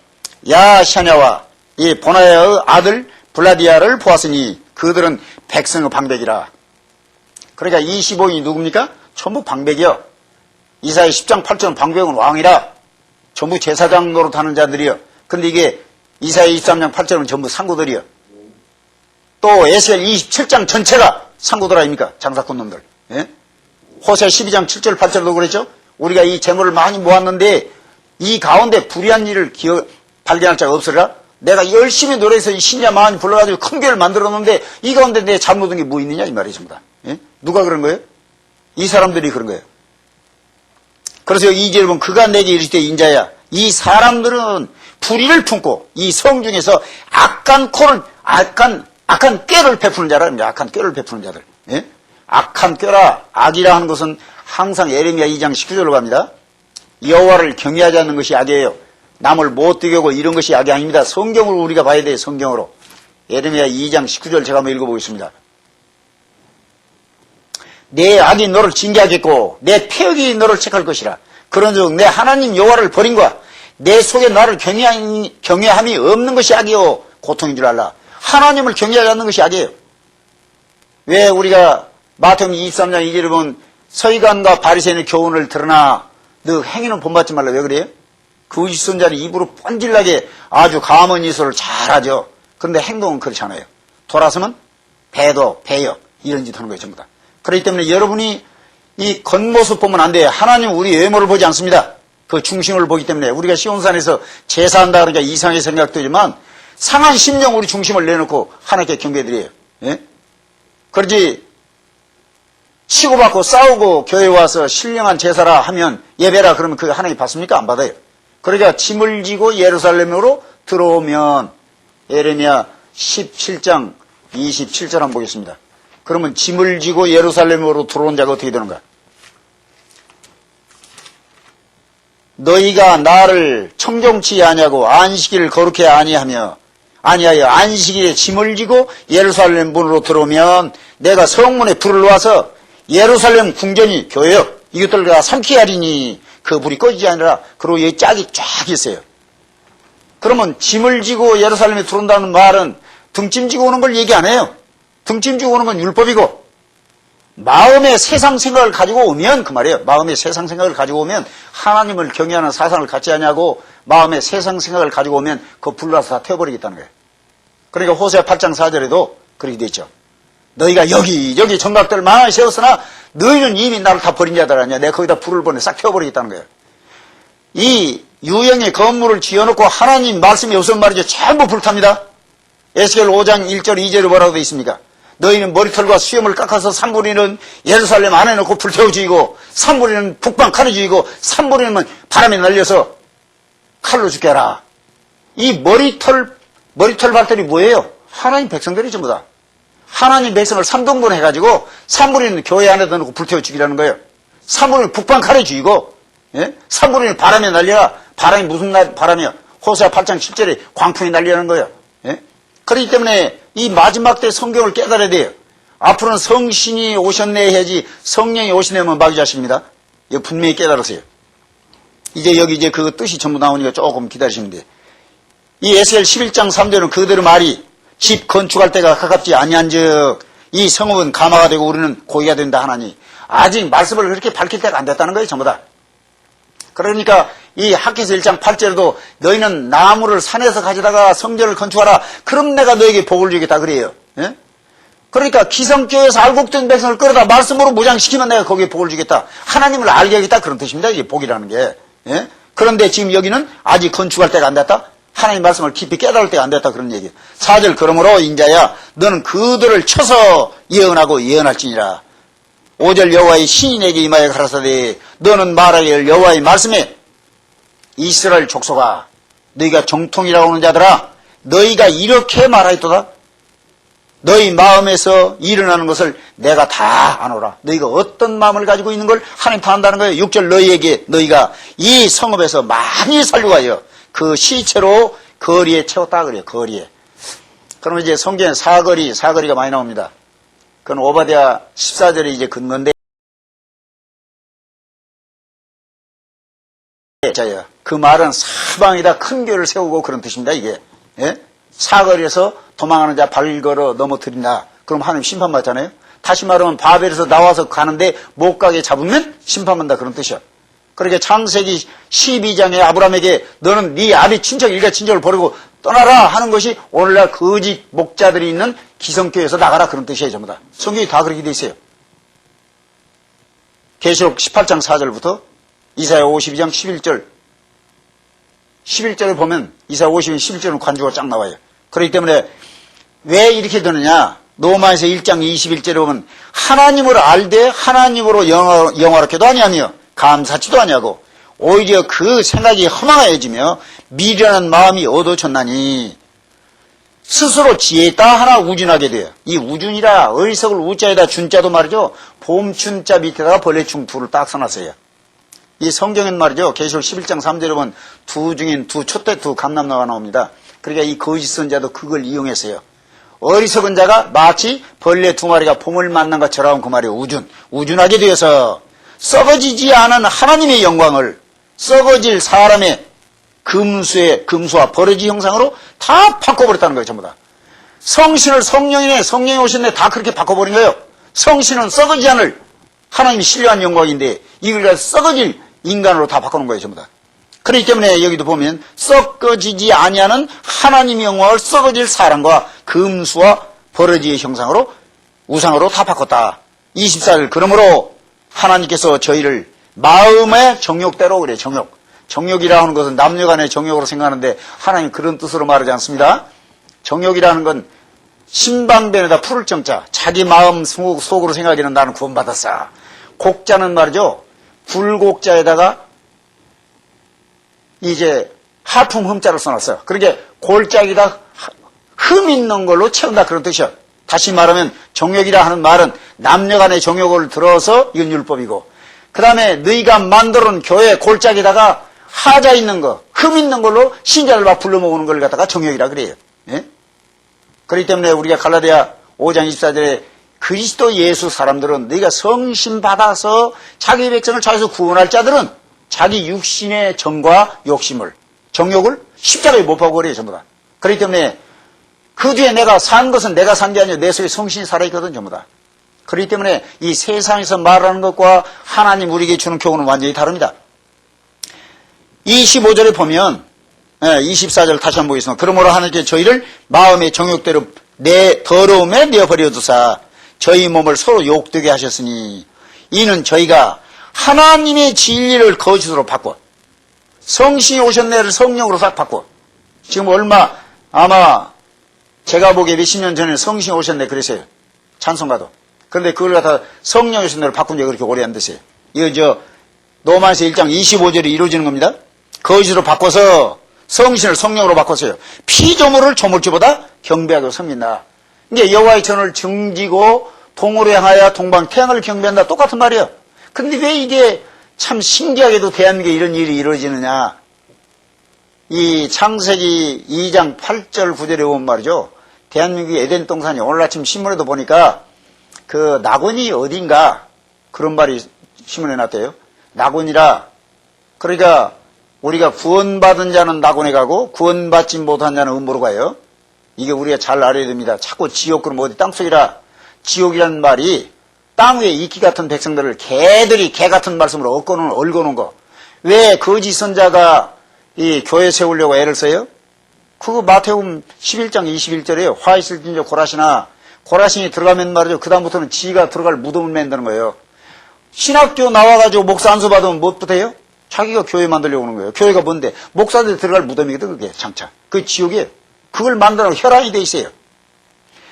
야샤냐와 이 보나야의 아들 블라디아를 보았으니 그들은 백성의 방백이라. 그러니까 25인이 누굽니까? 전부 방백이요. 이사야 10장 8절 방백은 왕이라. 전부 제사장 노릇하는 자들이요. 그런데 이게 이사야 23장 8절은 전부 상구들이요. 또 에스겔 27장 전체가 상구들 아닙니까? 장사꾼 놈들. 예? 호세 12장 7절 8절도 그랬죠. 우리가 이 재물을 많이 모았는데 이 가운데 불의한 일을 발견할 자가 없으리라. 내가 열심히 노래해서 신야 많이 불러가지고 큰 교회를 만들었는데 이 가운데 내 잘못한 게 뭐 있느냐 이 말이죠. 예? 누가 그런 거예요? 이 사람들이 그런 거예요. 그래서 2절에 보면 그가 내게 이르시되 인자야 이 사람들은 불의를 품고 이 성중에서 악한 꾀를 베푸는 자라. 악한 꾀를 베푸는 자들. 예? 악한 꾀라. 악이라 하는 것은 항상 예레미야 2장 19절로 갑니다. 여호와를 경외하지 않는 것이 악이에요. 남을 못되게 하고 이런 것이 악이 아닙니다. 성경으로 우리가 봐야 돼요. 성경으로. 예레미야 2장 19절 제가 한번 읽어보겠습니다. 내 악이 너를 징계하겠고 내 패역이 너를 책할 것이라. 그런즉 내 하나님 여호와를 버린과 내 속에 나를 경외함이 없는 것이 악이요 고통인 줄 알라. 하나님을 경외하지 않는 것이 악이에요. 왜 우리가 마태복음 23장 2절에 보면 서기관과 바리새인의 교훈을 들으나 너 행위는 본받지 말라. 왜 그래요? 그 선자는 입으로 뻔질나게 아주 감언 이소를 잘하죠. 그런데 행동은 그렇지 않아요. 돌아서면 배도 배역 이런 짓 하는 거예요 전부 다. 그렇기 때문에 여러분이 이 겉모습 보면 안 돼요. 하나님은 우리 외모를 보지 않습니다. 그 중심을 보기 때문에 우리가 시온산에서 제사한다 그러니까 이상하게 생각되지만 상한 심령 우리 중심을 내놓고 하나님께 경배드려요. 예? 그러지 치고받고 싸우고 교회 와서 신령한 제사라 하면 예배라 그러면 그게 하나님 받습니까? 안 받아요. 그러니까 짐을 지고 예루살렘으로 들어오면 예레미야 17장 27절 한번 보겠습니다. 그러면 짐을 지고 예루살렘으로 들어온 자가 어떻게 되는가? 너희가 나를 청정치 아니하고 안식일을 거룩해 아니하여 안식일에 짐을 지고 예루살렘 문으로 들어오면 내가 성문에 불을 놓아서 예루살렘 궁전이 교회요 이것들을 다 삼키게 하리니 그 불이 꺼지지 아니라 그리고 여기 짝이 쫙 있어요. 그러면 짐을 지고 예루살렘에 들어온다는 말은 등짐 지고 오는 걸 얘기 안 해요. 등짐 지고 오는 건 율법이고 마음의 세상 생각을 가지고 오면 그 말이에요. 마음의 세상 생각을 가지고 오면 하나님을 경외하는 사상을 갖지 않냐고 마음의 세상 생각을 가지고 오면 그거 불러서 다 태워버리겠다는 거예요. 그러니까 호세아 8장 4절에도 그렇게 돼 있죠. 너희가 여기 정각들을 많이 세웠으나 너희는 이미 나를 다 버린 자들 아니야. 내가 거기다 불을 보내 싹 태워버리겠다는 거예요. 이 유형의 건물을 지어놓고 하나님 말씀이 없으면 말이죠. 전부 불탑니다. 에스겔 5장 1절 2절에 뭐라고 되어 있습니까? 너희는 머리털과 수염을 깎아서 산부리는 예루살렘 안에 놓고 불태워 주이고 산부리는 북방 칼에 주이고 산부리는 바람에 날려서 칼로 죽게 하라. 이 머리털 발들이 뭐예요? 하나님 백성들이 전부 다. 하나님 백성을 3등분 해가지고 산부리는 교회 안에다 놓고 불태워 죽이라는 거예요. 산부리는 북방 칼에 주이고 예? 산부리는 바람에 날려라. 바람이 무슨 바람이야? 호세아 8장 7절에 광풍이 날리라는 거예요. 예? 그렇기 때문에 이 마지막 때 성경을 깨달아야 돼요. 앞으로는 성신이 오셨네 해야지 성령이 오시네면 마귀자십니다. 이거 분명히 깨달으세요. 이제 그 뜻이 전부 나오니까 조금 기다리시면 돼요. 이 에스겔 11장 3절은 그대로 말이 집 건축할 때가 가깝지 아니한즉 이 성읍은 가마가 되고 우리는 고기가 된다 하나니 아직 말씀을 그렇게 밝힐 때가 안 됐다는 거예요 전부 다. 그러니까 이 학개서 1장 8절에도 너희는 나무를 산에서 가져다가 성전을 건축하라. 그럼 내가 너에게 복을 주겠다 그래요. 예? 그러니까 기성교회에서 알곡된 백성을 끌어다 말씀으로 무장시키면 내가 거기에 복을 주겠다. 하나님을 알게 하겠다. 그런 뜻입니다. 이게 복이라는 게. 예? 그런데 지금 여기는 아직 건축할 때가 안 됐다. 하나님 말씀을 깊이 깨달을 때가 안 됐다. 그런 얘기. 4절 그러므로 인자야 너는 그들을 쳐서 예언하고 예언할지니라. 5절 여호와의 신이 내게 임하여 가라사대 너는 말하기를 여호와의 말씀에 이스라엘 족속아 너희가 정통이라고 하는 자들아 너희가 이렇게 말하였도다. 너희 마음에서 일어나는 것을 내가 다 아노라. 너희가 어떤 마음을 가지고 있는 걸 하나님 다 안다는 거예요. 6절 너희에게 너희가 이 성읍에서 많이 살려고 하여 그 시체로 거리에 채웠다 그래요. 거리에. 그러면 이제 성경에 사거리가 많이 나옵니다. 그건 오바댜 14절에 이제 근건데 그 말은 사방에다 큰 교회를 세우고 그런 뜻입니다. 이게. 예? 사거리에서 도망하는 자 발걸어 넘어뜨린다. 그럼 하나님 심판받잖아요. 다시 말하면 바벨에서 나와서 가는데 못 가게 잡으면 심판받는다. 그런 뜻이야. 그러니까 창세기 12장에 아브라함에게 너는 네 아비 친척 일가 친척을 버리고 떠나라 하는 것이 오늘날 거짓 목자들이 있는 기성교회에서 나가라 그런 뜻이에요. 전부 다. 성경이 다 그렇게 돼 있어요. 계시록 18장 4절부터 이사야 52장 11절을 보면 이사야 52장 11절은 관주가 쫙 나와요. 그렇기 때문에 왜 이렇게 되느냐. 로마에서 1장 21절에 보면 하나님을 알되 하나님으로 영화롭게도 아니하며 감사치도 아니하고 오히려 그 생각이 허망해지며 미련한 마음이 어두워졌나니 스스로 지혜있다 하나 우준하게 돼요. 이 우준이라 어리석을 우자에다 준자도 말이죠. 봄춘자 밑에다가 벌레충 둘을 딱 써놨어요. 이 성경엔 말이죠. 계시록 11장 3절에 보면 두 중인 두 촛대 두 감람나가 나옵니다. 그러니까 이 거짓 선자도 그걸 이용했어요. 어리석은 자가 마치 벌레 두 마리가 봄을 만난 것처럼 그 말이 우준하게 되어서 썩어지지 않은 하나님의 영광을 썩어질 사람의 금수와 버러지 형상으로 다 바꿔버렸다는 거예요. 전부 다. 성신을 성령이 오셨네 다 그렇게 바꿔버린 거예요. 성신은 썩어지지 않을 하나님이 신뢰한 영광인데 이걸 가지고 썩어질 인간으로 다 바꾸는 거예요. 전부 다. 그렇기 때문에 여기도 보면 썩어지지 아니하는 하나님의 영광을 썩어질 사람과 금수와 버러지의 형상으로 우상으로 다 바꿨다. 24절 그러므로 하나님께서 저희를 마음의 정욕대로 그래요. 정욕이라 하는 것은 남녀간의 정욕으로 생각하는데 하나님 그런 뜻으로 말하지 않습니다. 정욕이라는 건 신방변에다 풀을 정자 자기 마음 속으로 생각하기는 나는 구원받았어. 곡자는 말이죠. 굴곡자에다가 이제 하품 흠자를 써놨어요. 그러니까 골짜기다 흠 있는 걸로 채운다 그런 뜻이야. 다시 말하면 정욕이라 하는 말은 남녀간의 정욕을 들어서 이건 율법이고 그 다음에 너희가 만들어 놓은 교회 골짜기다가 하자 있는 거, 흠 있는 걸로 신자를 막 불러 모으는 걸 갖다가 정욕이라 그래요. 예? 그렇기 때문에 우리가 갈라디아 5장 24절에 그리스도 예수 사람들은 너희가 성신 받아서 자기 백성을 자기에서 구원할 자들은 자기 육신의 정과 욕심을 정욕을 십자가에 못 박아버려요. 전부 다. 그렇기 때문에 그 뒤에 내가 산 것은 내가 산 게 아니라 내 속에 성신이 살아있거든. 전부 다. 그렇기 때문에 이 세상에서 말하는 것과 하나님 우리에게 주는 교훈은 완전히 다릅니다. 25절에 보면 24절 다시 한번 보겠습니다. 그러므로 하나님께 저희를 마음의 정욕대로 내 더러움에 내어버려두사 저희 몸을 서로 욕되게 하셨으니 이는 저희가 하나님의 진리를 거짓으로 바꿔 성신이 오셨네를 성령으로 싹 바꿔 지금 아마 제가 보기에 몇십 년 전에 성신이 오셨네 그랬어요. 찬송가도. 그런데 그걸 갖다 성령이 오셨네를 바꾼 지 그렇게 오래 안 됐어요. 이거 로마서 1장 25절이 이루어지는 겁니다. 거짓으로 바꿔서 성신을 성령으로 바꿨어요. 피조물을 조물주보다 경배하고 섬긴다. 이게 여호와의 전을 증지고 동으로 향하여 동방 태양을 경배한다. 똑같은 말이에요. 근데 왜 이게 참 신기하게도 대한민국에 이런 일이 이루어지느냐. 이 창세기 2장 8절 9절에 보면 말이죠. 대한민국의 에덴 동산이 오늘 아침 신문에도 보니까 그 낙원이 어딘가 그런 말이 신문에 났대요. 낙원이라 그러니까 우리가 구원받은 자는 낙원에 가고 구원받지 못한 자는 음부로 가요. 이게 우리가 잘 알아야 됩니다. 자꾸 지옥 그러면 어디 땅속이라 지옥이라는 말이 땅 위에 이끼 같은 백성들을 개들이 개 같은 말씀으로 얽어놓은 거. 왜 거짓 선자가 이 교회 세우려고 애를 써요? 그거 마태복음 11장 21절에요. 화 있을진저 고라시나 고라신이 들어가면 말이죠. 그다음부터는 지가 들어갈 무덤을 만드는 거예요. 신학교 나와가지고 목사 안수 받으면 무엇부터 해요? 자기가 교회 만들려고 하는 거예요. 교회가 뭔데? 목사들이 들어갈 무덤이거든, 그게, 장차. 그게 지옥이에요. 그걸 만들라고 혈안이 돼 있어요.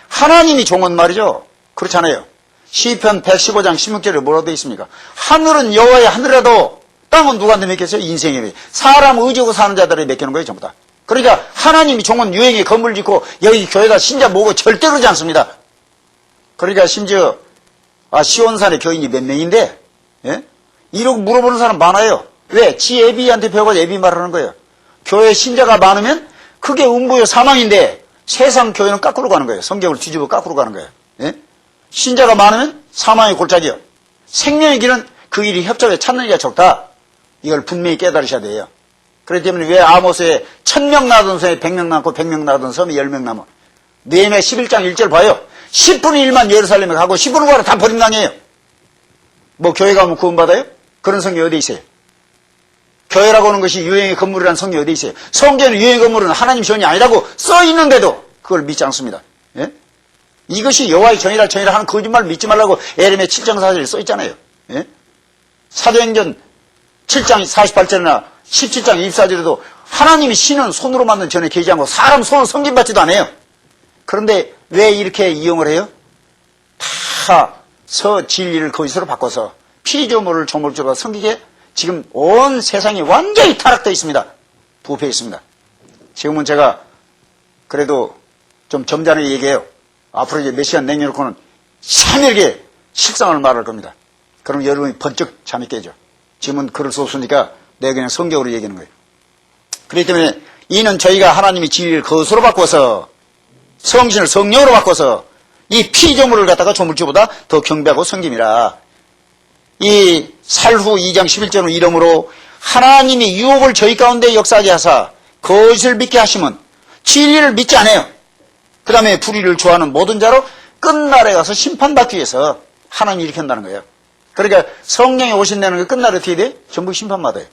하나님이 종은 말이죠. 그렇잖아요. 시편 115장 16절에 뭐라고 돼 있습니까? 하늘은 여호와의 하늘이라도 땅은 누구한테 맡겼어요? 인생에. 사람 의지하고 사는 자들에 맡기는 거예요, 전부 다. 그러니까 하나님이 종은 유행에 건물 짓고 여기 교회가 신자 모으고 절대 그러지 않습니다. 그러니까 심지어 시온산에 교인이 몇 명인데, 예? 이러고 물어보는 사람 많아요. 왜? 지 애비한테 배워가지고 애비 말하는 거예요. 교회 신자가 많으면 그게 음부요 사망인데 세상 교회는 거꾸로 가는 거예요. 성경을 뒤집어 거꾸로 가는 거예요. 예? 신자가 많으면 사망의 골짜기요. 생명의 길은 그 길이 협잡에 찾는 이가 적다. 이걸 분명히 깨달으셔야 돼요. 그렇기 때문에 왜 아모스에 1000명 나던 섬에 100명 남고 100명 나던 섬에 10명 남아. 느헤미야 11장 1절 봐요. 10분의 1만 예루살렘에 가고 10분의 9가 다 버림당해요. 뭐 교회 가면 구원받아요? 그런 성경이 어디 있어요? 교회라고 하는 것이 유행의 건물이라는 성경이 어디 있어요? 성경은 유행의 건물은 하나님 전이 아니라고 써 있는데도 그걸 믿지 않습니다. 예? 이것이 여호와의 전이라 하는 거짓말을 믿지 말라고 에레미야 7장 4절에 써 있잖아요. 예? 사도행전 7장 48절이나 17장 24절에도 하나님이 신은 손으로 만든 전에 계지 않고 사람 손은 섬김받지도 않아요. 그런데 왜 이렇게 이용을 해요? 다 진리를 거짓으로 바꿔서 피조물을 조물주로 섬기게 지금 온 세상이 완전히 타락되어 있습니다. 부패해 있습니다. 지금은 제가 그래도 좀 점잖게 얘기해요. 앞으로 이제 몇 시간 내려놓고는 세밀하게 식상을 말할 겁니다. 그럼 여러분이 번쩍 잠이 깨죠. 지금은 글을 썼으니까 내가 그냥 성경으로 얘기하는 거예요. 그렇기 때문에 이는 저희가 하나님이 진리를 거수로 바꿔서 성신을 성령으로 바꿔서 이 피조물을 갖다가 조물주보다 더 경배하고 섬김이라. 이 살후 2장 11절은 이러므로 하나님이 유혹을 저희 가운데 역사하게 하사 거짓을 믿게 하시면 진리를 믿지 않아요. 그 다음에 불의를 좋아하는 모든 자로 끝날에 가서 심판받기 위해서 하나님이 이렇게 한다는 거예요. 그러니까 성령이 오신다는 게 끝날에 어떻게 돼? 전부 심판받아요.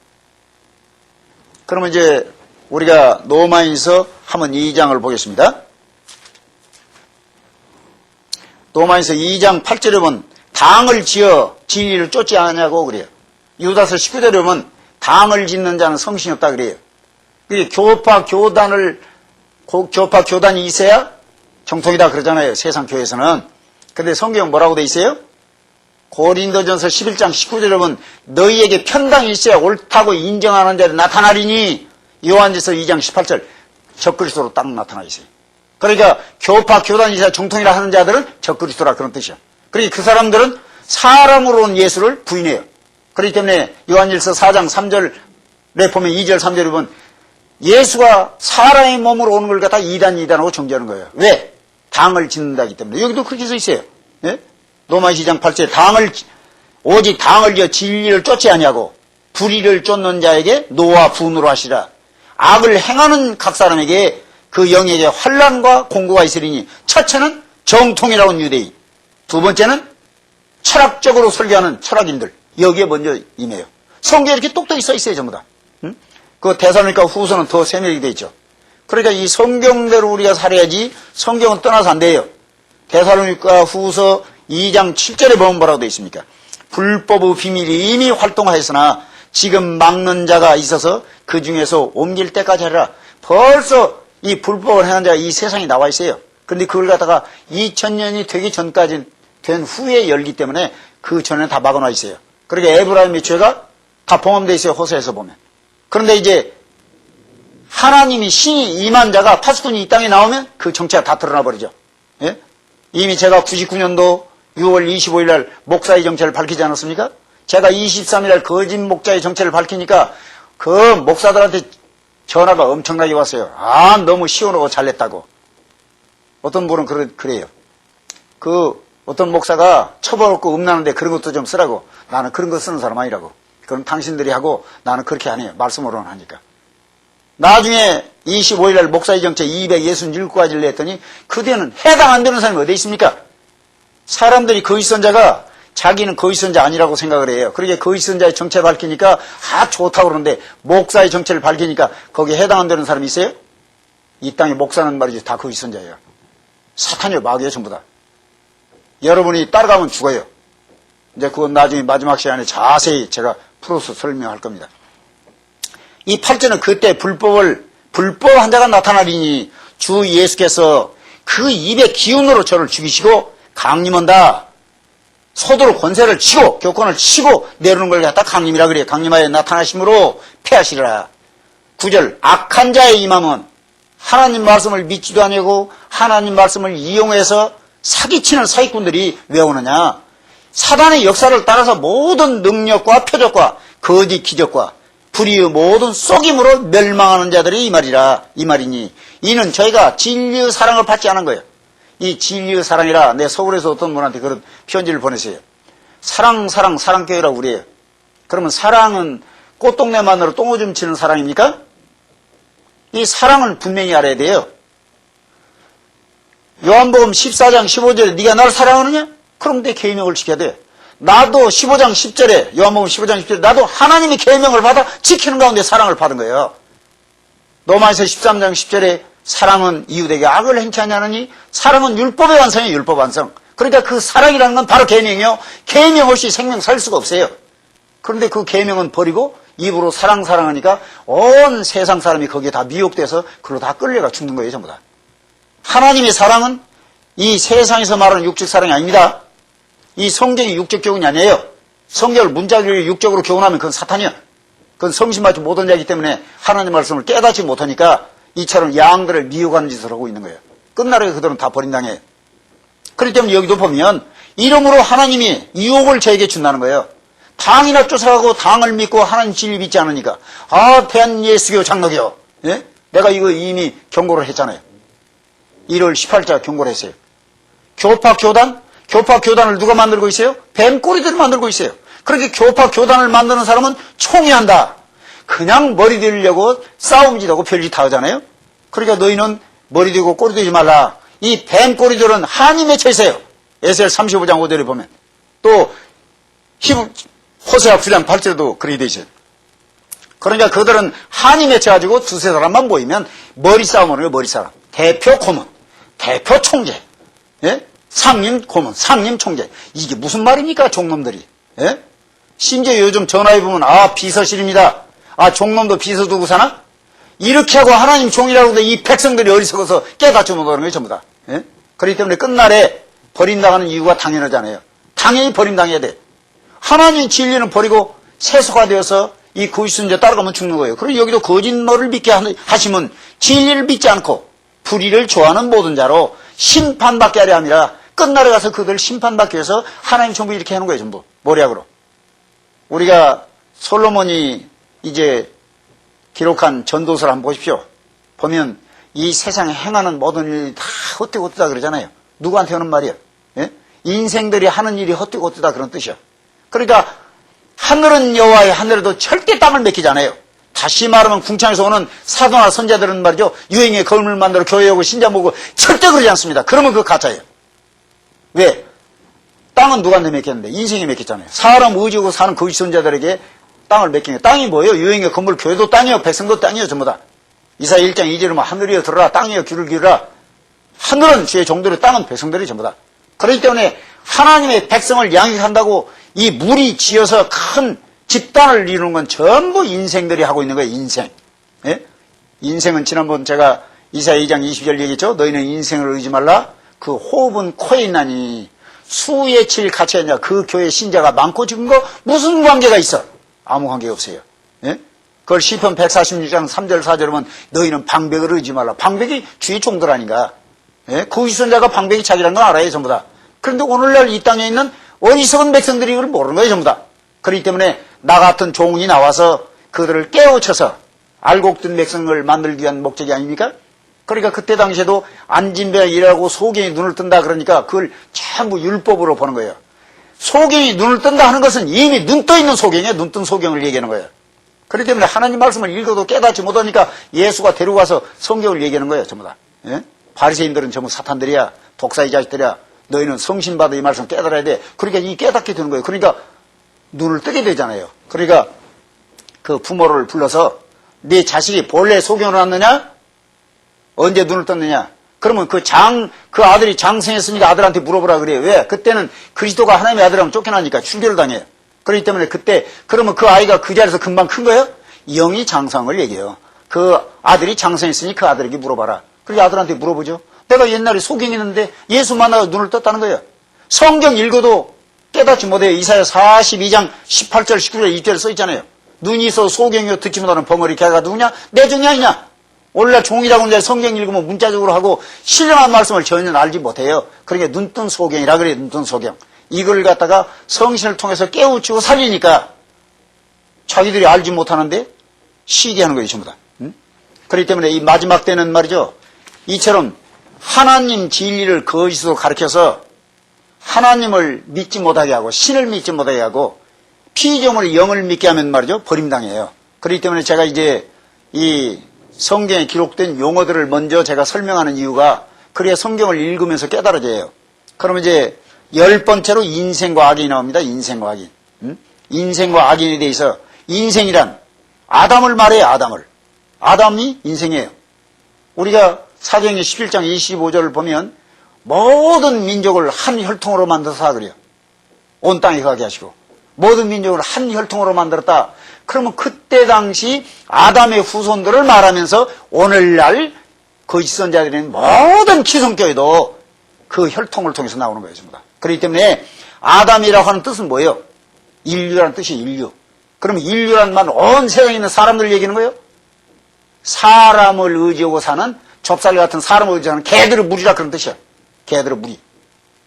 그러면 이제 우리가 로마인서 한번 2장을 보겠습니다. 로마인서 2장 8절에 보면 당을 지어 진리를 쫓지 않냐고 그래요. 유다서 19절에 보면 당을 짓는 자는 성신이 없다 그래요. 그게 교파 교단이 있어야 정통이다 그러잖아요. 세상 교회에서는. 근데 성경은 뭐라고 돼 있어요? 고린도전서 11장 19절에 보면 너희에게 편당이 있어야 옳다고 인정하는 자들이 나타나리니 요한일서 2장 18절 적그리스도로 딱 나타나 있어요. 그러니까 교파 교단이 있어야 정통이라 하는 자들은 적그리스도라 그런 뜻이야. 그러니까 그 사람들은 사람으로 온 예수를 부인해요. 그렇기 때문에 요한일서 4장 3절에 보면 2절 3절에 보면 예수가 사람의 몸으로 오는 걸 갖다 이단하고 정죄하는 거예요. 왜? 당을 짓는다기 때문에. 여기도 그렇게 써 있어요. 예? 로마서 2장 8절에 오직 당을 지어 진리를 쫓지 아니하고 불의를 쫓는 자에게 노와 분으로 하시라. 악을 행하는 각 사람에게 그 영에게 환난과 공고가 있으리니 첫째는 정통이라고 하는 유대인, 두 번째는 철학적으로 설교하는 철학인들, 여기에 먼저 임해요. 성경에 이렇게 똑똑히 써 있어요, 전부 다. 그 대사로니까 후서는 더 세밀하게 돼 있죠. 그러니까 이 성경대로 우리가 살아야지 성경은 떠나서 안 돼요. 대사로니까 후서 2장 7절에 보면 뭐라고 돼 있습니까? 불법의 비밀이 이미 활동하였으나 지금 막는 자가 있어서 그 중에서 옮길 때까지 하라. 벌써 이 불법을 행한 자가 이 세상에 나와 있어요. 그런데 그걸 갖다가 2000년이 되기 전까지 된 후에 열기 때문에 그 전에는 다 막아놔 있어요. 그러니까 에브라임의 죄가 다 봉함되어 있어요. 호세에서 보면. 그런데 이제 하나님이 신이 임한 자가 파수꾼이 이 땅에 나오면 그 정체가 다 드러나 버리죠. 예? 이미 제가 99년도 6월 25일 날 목사의 정체를 밝히지 않았습니까? 제가 23일 날 거짓 목자의 정체를 밝히니까 그 목사들한테 전화가 엄청나게 왔어요. 아, 너무 시원하고 잘냈다고. 어떤 분은 그래요. 어떤 목사가 처벌 없고 음란한데 그런 것도 좀 쓰라고. 나는 그런 거 쓰는 사람 아니라고. 그럼 당신들이 하고 나는 그렇게 안 해요. 말씀으로는 하니까. 나중에 25일 날 목사의 정체 267가지를 냈더니 그대는 해당 안 되는 사람이 어디 있습니까? 사람들이 거짓선자가 자기는 거짓선자 아니라고 생각을 해요. 그러게 거짓선자의 정체를 밝히니까 좋다고 그러는데 목사의 정체를 밝히니까 거기에 해당 안 되는 사람이 있어요? 이 땅의 목사는 말이죠. 다 거짓선자예요. 사탄이요, 마귀예요, 전부 다. 여러분이 따라가면 죽어요. 이제 그건 나중에 마지막 시간에 자세히 제가 풀어서 설명할 겁니다. 이 8절은 그때 불법한 자가 나타나리니 주 예수께서 그 입의 기운으로 저를 죽이시고 강림한다. 소도로 권세를 치고 교권을 치고 내려오는 걸 갖다 강림이라 그래요. 강림하여 나타나심으로 패하시리라. 9절 악한 자의 임함은 하나님 말씀을 믿지도 아니고 하나님 말씀을 이용해서 사기치는 사기꾼들이 왜 오느냐. 사단의 역사를 따라서 모든 능력과 표적과 거짓 기적과 불의의 모든 속임으로 멸망하는 자들이 이 말이라. 이 말이니 이는 저희가 진리의 사랑을 받지 않은 거예요. 이 진리의 사랑이라. 내 서울에서 어떤 분한테 그런 편지를 보냈어요. 사랑교회라고 그래요. 그러면 사랑은 꽃동네만으로 똥오줌 치는 사랑입니까? 이 사랑을 분명히 알아야 돼요. 요한복음 14장 15절에 네가 나를 사랑하느냐? 그럼 내 계명을 지켜야 돼. 나도 15장 10절에 요한복음 15장 10절에 나도 하나님의 계명을 받아 지키는 가운데 사랑을 받은 거예요. 로마서 13장 10절에 사랑은 이웃에게 악을 행치 아니하느니 사랑은 율법의 완성이에요. 율법 완성. 그러니까 그 사랑이라는 건 바로 계명이요. 계명 없이 생명 살 수가 없어요. 그런데 그 계명은 버리고 입으로 사랑하니까 온 세상 사람이 거기에 다 미혹돼서 그걸로 다 끌려가 죽는 거예요. 전부 다. 하나님의 사랑은 이 세상에서 말하는 육적 사랑이 아닙니다. 이 성경이 육적 교훈이 아니에요. 성경을 문자적으로 육적으로 교훈하면 그건 사탄이야. 그건 성신받지 못한 자이기 때문에 하나님 말씀을 깨닫지 못하니까 이처럼 양들을 미혹하는 짓을 하고 있는 거예요. 끝날에 그들은 다 버림당해요. 그렇기 때문에 여기도 보면 이름으로 하나님이 유혹을 저에게 준다는 거예요. 당이나 쫓아가고 당을 믿고 하나님 진리 믿지 않으니까 대한예수교 장로교 예? 내가 이거 이미 경고를 했잖아요. 1월 18일 경고를 했어요. 교파교단을 누가 만들고 있어요? 뱀꼬리들을 만들고 있어요. 그렇게 교파교단을 만드는 사람은 총애한다. 그냥 머리 들려고 싸움짓하고 별짓 다 하잖아요. 그러니까 너희는 머리 들고 꼬리 들지 말라. 이 뱀꼬리들은 한이 맺혀 있어요. 에스겔 35장 5절에 보면. 또 호세아 9장 8절에도 그렇게 돼 있어요. 그러니까 그들은 한이 맺혀가지고 두세 사람만 모이면 머리 싸움을 해요. 머리 싸움. 대표 고문, 대표 총재, 예? 상임 고문, 상임 총재. 이게 무슨 말입니까? 종놈들이. 예? 심지어 요즘 전화해 보면 비서실입니다. 종놈도 비서 두고 사나? 이렇게 하고 하나님 종이라고 해도 이 백성들이 어리석어서 깨닫지 못하는 거예요. 전부 다. 예? 그렇기 때문에 끝날에 버림당하는 이유가 당연하잖아요. 당연히 버림당해야 돼. 하나님 진리는 버리고 세속화되어서 이 거짓선자 따라가면 죽는 거예요. 그리고 여기도 거짓말을 믿게 하시면 진리를 믿지 않고 불의를 좋아하는 모든 자로 심판받게 하려 함이라. 끝날에 가서 그들 심판받기 위해서 하나님 전부 이렇게 하는 거예요. 전부 모략으로. 우리가 솔로몬이 이제 기록한 전도서를 한번 보십시오. 보면 이 세상에 행하는 모든 일이 다 헛되고 헛되다 그러잖아요. 누구한테 하는 말이야? 예? 인생들이 하는 일이 헛되고 헛되다 그런 뜻이야. 그러니까 하늘은 여호와의 하늘에도 절대 땅을 맡기지 않아요. 다시 말하면 궁창에서 오는 사도나 선자들은 말이죠. 유행의 거울을 만들어 교회 오고 신자 모으고 절대 그러지 않습니다. 그러면 그거 가짜예요. 왜? 땅은 누구한테 맡겼는데? 인생이 맡겼잖아요. 사람 의지고 사는 거짓 선자들에게 땅을 맡긴 거예요. 땅이 뭐예요? 유행의 건물, 교회도 땅이요, 백성도 땅이요, 전부 다. 이사야 1장 2절에 뭐 하늘이여 들어라, 땅이여 귀를 기울라. 하늘은 주의 종들의, 땅은 백성들이 전부 다. 그렇기 때문에 하나님의 백성을 양육한다고 이 물이 지어서 큰 집단을 이루는 건 전부 인생들이 하고 있는 거예요. 인생. 예? 인생은 지난번 제가 이사야 2장 20절 얘기했죠. 너희는 인생을 의지 말라. 그 호흡은 코에 있나니 수의 질 같이 하냐. 그 교회 신자가 많고 적은 거 무슨 관계가 있어? 아무 관계가 없어요. 예? 그걸 시편 146장 3절 4절에 보면 너희는 방백을 의지 말라. 방백이 주의 종들 아닌가. 예? 그 위선자가 방백이 자기라는 건 알아요. 전부 다. 그런데 오늘날 이 땅에 있는 어리석은 백성들이 이걸 모르는 거예요. 전부 다. 그렇기 때문에 나 같은 종이 나와서 그들을 깨우쳐서 알곡된 백성을 만들기 위한 목적이 아닙니까? 그러니까 그때 당시에도 안진뱅이 일하고 소경이 눈을 뜬다 그러니까 그걸 전부 율법으로 보는 거예요. 소경이 눈을 뜬다 하는 것은 이미 눈 떠 있는 소경이에요. 눈 뜬 소경을 얘기하는 거예요. 그렇기 때문에 하나님 말씀을 읽어도 깨닫지 못하니까 예수가 데리고 와서 성경을 얘기하는 거예요. 전부 다. 예? 바리새인들은 전부 사탄들이야. 독사의 자식들이야. 너희는 성신받아 이 말씀 깨달아야 돼. 그러니까 이 깨닫게 되는 거예요. 그러니까 눈을 뜨게 되잖아요. 그러니까 그 부모를 불러서 네 자식이 본래 소경을 왔느냐? 언제 눈을 떴느냐? 그러면 그 아들이 장성했으니까 아들한테 물어보라 그래요. 왜? 그때는 그리스도가 하나님의 아들이라면 쫓겨나니까 출교를 당해요. 그렇기 때문에 그때, 그러면 그 아이가 그 자리에서 금방 큰 거예요? 영이 장성을 얘기해요. 그 아들이 장성했으니 그 아들에게 물어봐라. 그래서 아들한테 물어보죠. 내가 옛날에 소경했는데 예수 만나서 눈을 떴다는 거예요. 성경 읽어도 깨닫지 못해요. 이사야 42장 18절 19절 2절에 써 있잖아요. 눈이 있어 소경이요 듣지 못하는 벙어리 걔가 누구냐? 내 종이 아니냐? 오늘날 종이라고 하는데 성경 읽으면 문자적으로 하고 신령한 말씀을 전혀 알지 못해요. 그러니까 눈뜬 소경이라 그래요. 눈뜬 소경. 이걸 갖다가 성신을 통해서 깨우치고 살리니까 자기들이 알지 못하는데 시게 하는 거예요. 전부 다. 그렇기 때문에 이 마지막 때는 말이죠. 이처럼 하나님 진리를 거짓으로 가르쳐서 하나님을 믿지 못하게 하고 신을 믿지 못하게 하고 피조물의 영을 믿게 하면 말이죠. 버림당해요. 그렇기 때문에 제가 이제 이 성경에 기록된 용어들을 먼저 제가 설명하는 이유가 그래야 성경을 읽으면서 깨달아져요. 그러면 이제 10번째로 인생과 악인이 나옵니다. 인생과 악인. 인생과 악인에 대해서 인생이란 아담을 말해요. 아담이 인생이에요. 우리가 사도행전 11장 25절을 보면 모든 민족을 한 혈통으로 만들어서 그래요. 온 땅에 가게 하시고 모든 민족을 한 혈통으로 만들었다. 그러면 그때 당시 아담의 후손들을 말하면서 오늘날 거짓 선자들은 모든 기성교회도 그 혈통을 통해서 나오는 거예요. 전부 다. 그렇기 때문에 아담이라고 하는 뜻은 뭐예요? 인류라는 뜻이 인류. 그러면 인류란 말은 온 세상에 있는 사람들 얘기하는 거예요? 사람을 의지하고 사는 좁쌀 같은 사람을 의지하는 개들의 무리라 그런 뜻이야. 개들의 무리.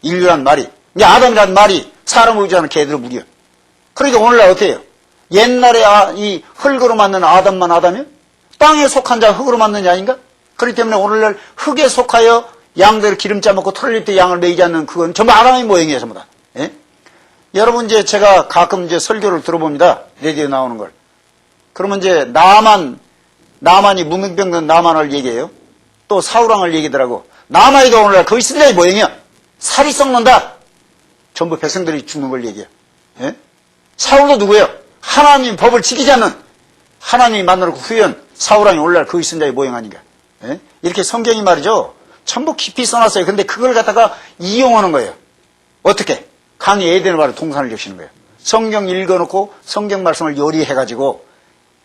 인류란 말이. 아담이란 말이 사람을 의지하는 개들의 무리야. 그러니까 오늘날 어떻게 해요? 옛날에 이 흙으로 만든 아담만 아담이요? 땅에 속한 자 흙으로 만든 자인가? 그렇기 때문에 오늘날 흙에 속하여 양들 기름 짜먹고 털릴 때 양을 매이지 않는 그건 전부 아담의 모형이에요. 전부 다. 예? 여러분 이제 제가 가끔 이제 설교를 들어봅니다. 레디오에 나오는 걸. 그러면 이제 나만이 문명병든 나만을 얘기해요. 또 사울왕을 얘기더라고. 나만이도 오늘날 거의 스리라의 모형이야. 살이 썩는다. 전부 백성들이 죽는 걸 얘기해. 예? 사울도 누구예요? 하나님 법을 지키지 않는 하나님이 만들고 후연 사울왕이 오늘날 거의 쓴자의 모형 아닌가. 예? 이렇게 성경이 말이죠. 전부 깊이 써놨어요. 근데 그걸 갖다가 이용하는 거예요. 어떻게? 강이 에덴을 바로 동산을 적시는 거예요. 성경 읽어놓고 성경 말씀을 요리해가지고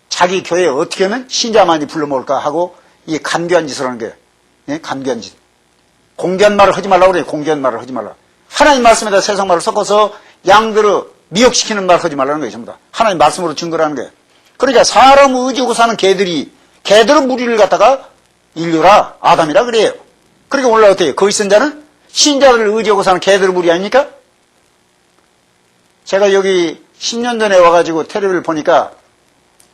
자기 교회에 어떻게 하면 신자만이 불러먹을까 하고 이 간교한 짓을 하는 거예요. 예? 간교한 짓. 공개한 말을 하지 말라고 그래요. 공개한 말을 하지 말라. 하나님 말씀에다 세상 말을 섞어서 양들을 미혹시키는 말을 하지 말라는 거예요. 전부 다. 하나님 말씀으로 증거라는 거예요. 그러니까 사람 의지하고 사는 개들의 무리를 갖다가 인류라 아담이라 그래요. 그러니까 오늘 어때요? 거기 쓴 자는 신자를 의지하고 사는 개들의 무리 아닙니까? 제가 여기 10년 전에 와가지고 텔레비를 보니까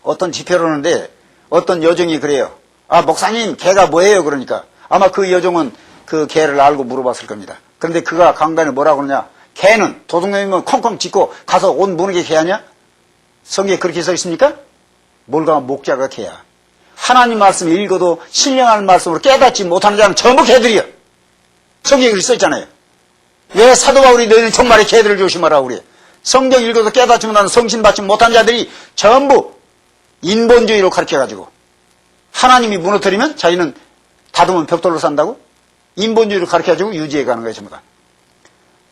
어떤 집회를 하는데 어떤 여종이 그래요. 아, 목사님, 개가 뭐예요? 그러니까 아마 그 여종은 그 개를 알고 물어봤을 겁니다. 그런데 그가 강단에 뭐라고 그러냐? 개는 도둑놈이면 콩콩 짖고 가서 옷 무는 게 개 아니야? 성경에 그렇게 써 있습니까? 뭘가 목자가 개야. 하나님 말씀 읽어도 신령한 말씀으로 깨닫지 못하는 자는 전부 개들이야. 성경에 그렇게 써 있잖아요. 왜 사도 바울이 너희는 정말의 개들을 조심하라고 그래. 성경 읽어도 깨닫지 못하는 성신 받지 못한 자들이 전부 인본주의로 가르쳐가지고 하나님이 무너뜨리면 자기는 다듬은 벽돌로 산다고? 인본주의로 가르쳐가지고 유지해가는 거예요. 전부 다.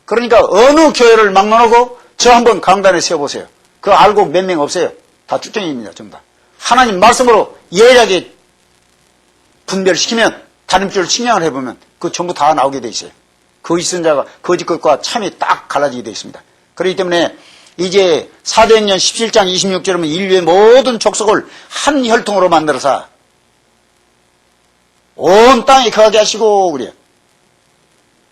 그러니까 어느 교회를 막론하고 저 한번 강단에 세워보세요. 그거 알고 몇 명 없어요. 다 쭉정입니다. 전부 다. 하나님 말씀으로 예리하게 분별시키면 다른 쪽을 측량을 해보면 그 전부 다 나오게 돼 있어요. 거짓 선자가 거짓 것과 참이 딱 갈라지게 돼 있습니다. 그렇기 때문에 이제 사도행전 17장 26절에 보면 인류의 모든 족속을 한 혈통으로 만들어서 온 땅에 거하게 하시고 그래요.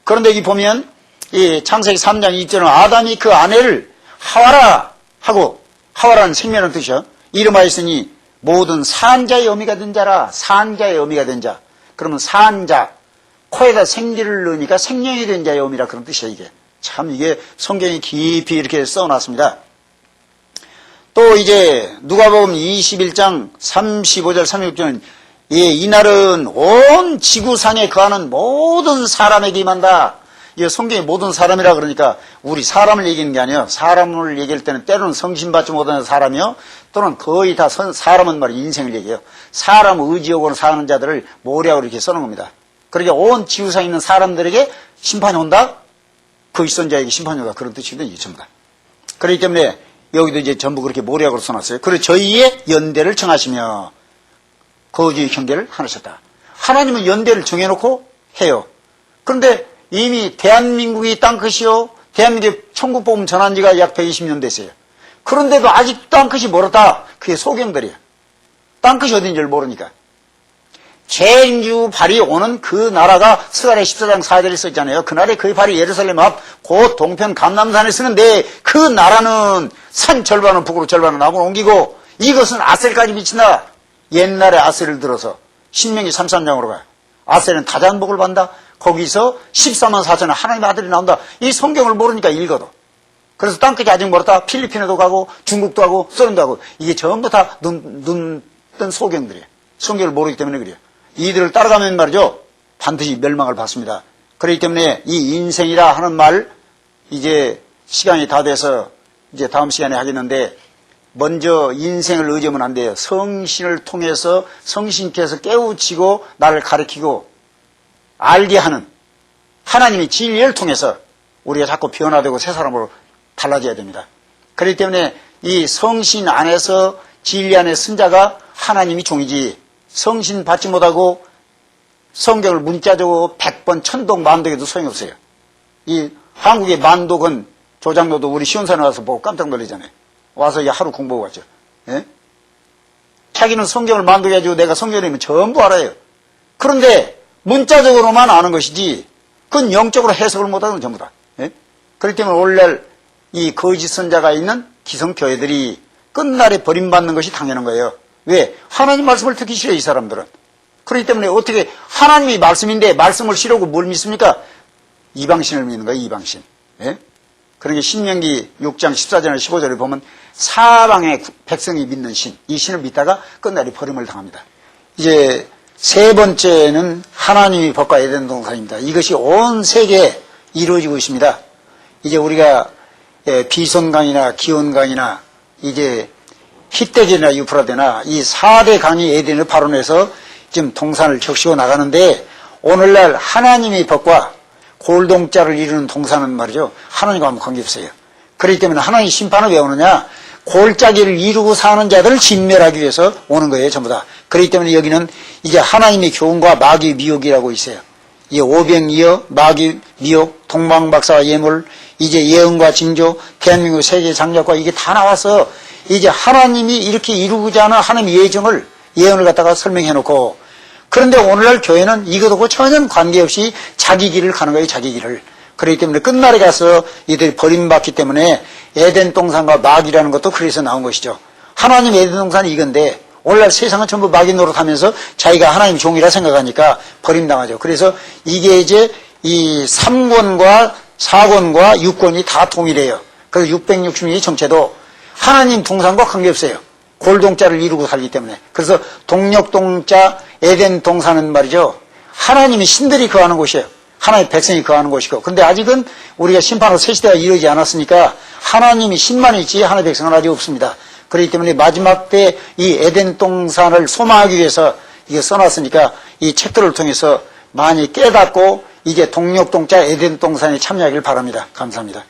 그런데 여기 보면 이 창세기 3장 2절은 아담이 그 아내를 하와라 하고 하와라는 생명의 뜻이요. 이름하였으니 모든 산자의 어미가 된 자라. 산자의 어미가 된 자. 그러면 산자 코에다 생기를 넣으니까 생명이 된 자의 어미라 그런 뜻이에요. 이게 참 이게 성경이 깊이 이렇게 써놨습니다. 또 이제 누가복음 21장 35절 36절은 이날은 온 지구상에 거하는 모든 사람에게 임한다. 이 성경이 모든 사람이라 그러니까 우리 사람을 얘기하는 게 아니에요. 사람을 얘기할 때는 때로는 성신받지 못하는 사람이요. 또는 거의 다 사람은 말이에요. 인생을 얘기해요. 사람 의지하고 사는 자들을 모략으로 이렇게 써놓은 겁니다. 그러니까 온 지구상에 있는 사람들에게 심판이 온다? 그 일선자에게 심판이 온다. 그런 뜻이거든요. 이게 전부 다. 그렇기 때문에 여기도 이제 전부 그렇게 모략으로 써놨어요. 그리고 저희의 연대를 정하시며 거주의 경계를 하셨다. 하나님은 연대를 정해놓고 해요. 그런데 이미 대한민국이 땅끝이요. 대한민국의 천국복음 전한 지가 약 120년 됐어요. 그런데도 아직 땅끝이 멀었다. 그게 소경들이야. 땅끝이 어딘지를 모르니까. 죄인주 발이 오는 그 나라가 스가랴 14장 4절에 썼잖아요. 그날에 그 발이 예루살렘 앞 곧 동편 감람산에 쓰는데 그 나라는 산 절반은 북으로 절반은 남으로 옮기고 이것은 아셀까지 미친다. 옛날에 아셀을 들어서 신명기 33장으로 가요. 아셀은 다잔복을 받는다. 거기서 14만 4천의 하나님의 아들이 나온다. 이 성경을 모르니까 읽어도. 그래서 땅끝이 아직 멀었다. 필리핀에도 가고 중국도 가고 소련도 가고 이게 전부 다 눈 뜬 소경들이에요. 성경을 모르기 때문에 그래요. 이들을 따라가면 말이죠. 반드시 멸망을 받습니다. 그렇기 때문에 이 인생이라 하는 말 이제 시간이 다 돼서 이제 다음 시간에 하겠는데 먼저 인생을 의지하면 안 돼요. 성신을 통해서 성신께서 깨우치고 나를 가르치고 알게 하는 하나님의 진리를 통해서 우리가 자꾸 변화되고 새 사람으로 달라져야 됩니다. 그렇기 때문에 이 성신 안에서 진리 안에 쓴 자가 하나님이 종이지 성신 받지 못하고 성경을 문자적으로 100번 천독 만독해도 소용이 없어요. 이 한국의 만독은 조장로도 우리 시온산에 와서 보고 깜짝 놀라잖아요. 와서 하루 공부하고 왔죠. 예? 자기는 성경을 만독해가지고 내가 성경이면 전부 알아요. 그런데 문자적으로만 아는 것이지 그건 영적으로 해석을 못하는 전부 다. 예? 그렇기 때문에 오늘날 이 거짓 선자가 있는 기성교회들이 끝날에 버림받는 것이 당연한 거예요. 왜? 하나님 말씀을 듣기 싫어요, 이 사람들은. 그렇기 때문에 어떻게 하나님이 말씀인데 말씀을 싫어하고 뭘 믿습니까? 이방신을 믿는 거예요, 이방신. 예? 그러니까 신명기 6장 14절에 15절에 보면 사방의 백성이 믿는 신, 이 신을 믿다가 끝날에 버림을 당합니다. 이제 세 번째는 하나님의 법과 에덴 동산입니다. 이것이 온 세계에 이루어지고 있습니다. 이제 우리가 비손강이나 기온강이나 이제 히데계나 유프라데나 이 4대 강이 에덴을 발원해서 지금 동산을 적시고 나가는데 오늘날 하나님의 법과 골동자를 이루는 동산은 말이죠. 하나님과 아무 관계없어요. 그렇기 때문에 하나님의 심판을 왜 오느냐? 골짜기를 이루고 사는 자들을 진멸하기 위해서 오는 거예요. 전부 다. 그렇기 때문에 여기는 이제 하나님의 교훈과 마귀 미혹이라고 있어요. 이 오병이어, 마귀 미혹, 동방박사와 예물, 이제 예언과 징조, 대한민국 세계 장작과 이게 다 나와서 이제 하나님이 이렇게 이루고자 하는 하나님의 예언을 갖다가 설명해 놓고 그런데 오늘날 교회는 이것하고 전혀 관계없이 자기 길을 가는 거예요. 자기 길을. 그렇기 때문에 끝날에 가서 이들이 버림받기 때문에 에덴 동산과 마귀라는 것도 그래서 나온 것이죠. 하나님 에덴 동산이 이건데 오늘날 세상은 전부 마귀 노릇하면서 자기가 하나님 종이라 생각하니까 버림당하죠. 그래서 이게 이제 이 3권과 4권과 6권이 다 동일해요. 그래서 666이 정체도 하나님 동산과 관계없어요. 골동자를 이루고 살기 때문에. 그래서 동력동자 에덴 동산은 말이죠. 하나님이 신들이 거하는 곳이에요. 하나님의 백성이 거하는 곳이고. 그런데 아직은 우리가 심판으로 새 시대가 이루어지지 않았으니까 하나님이 신만 있지 하나님의 백성은 아직 없습니다. 그렇기 때문에 마지막 때 이 에덴 동산을 소망하기 위해서 이게 써놨으니까 이 책들을 통해서 많이 깨닫고 이제 동력동자 에덴 동산에 참여하길 바랍니다. 감사합니다.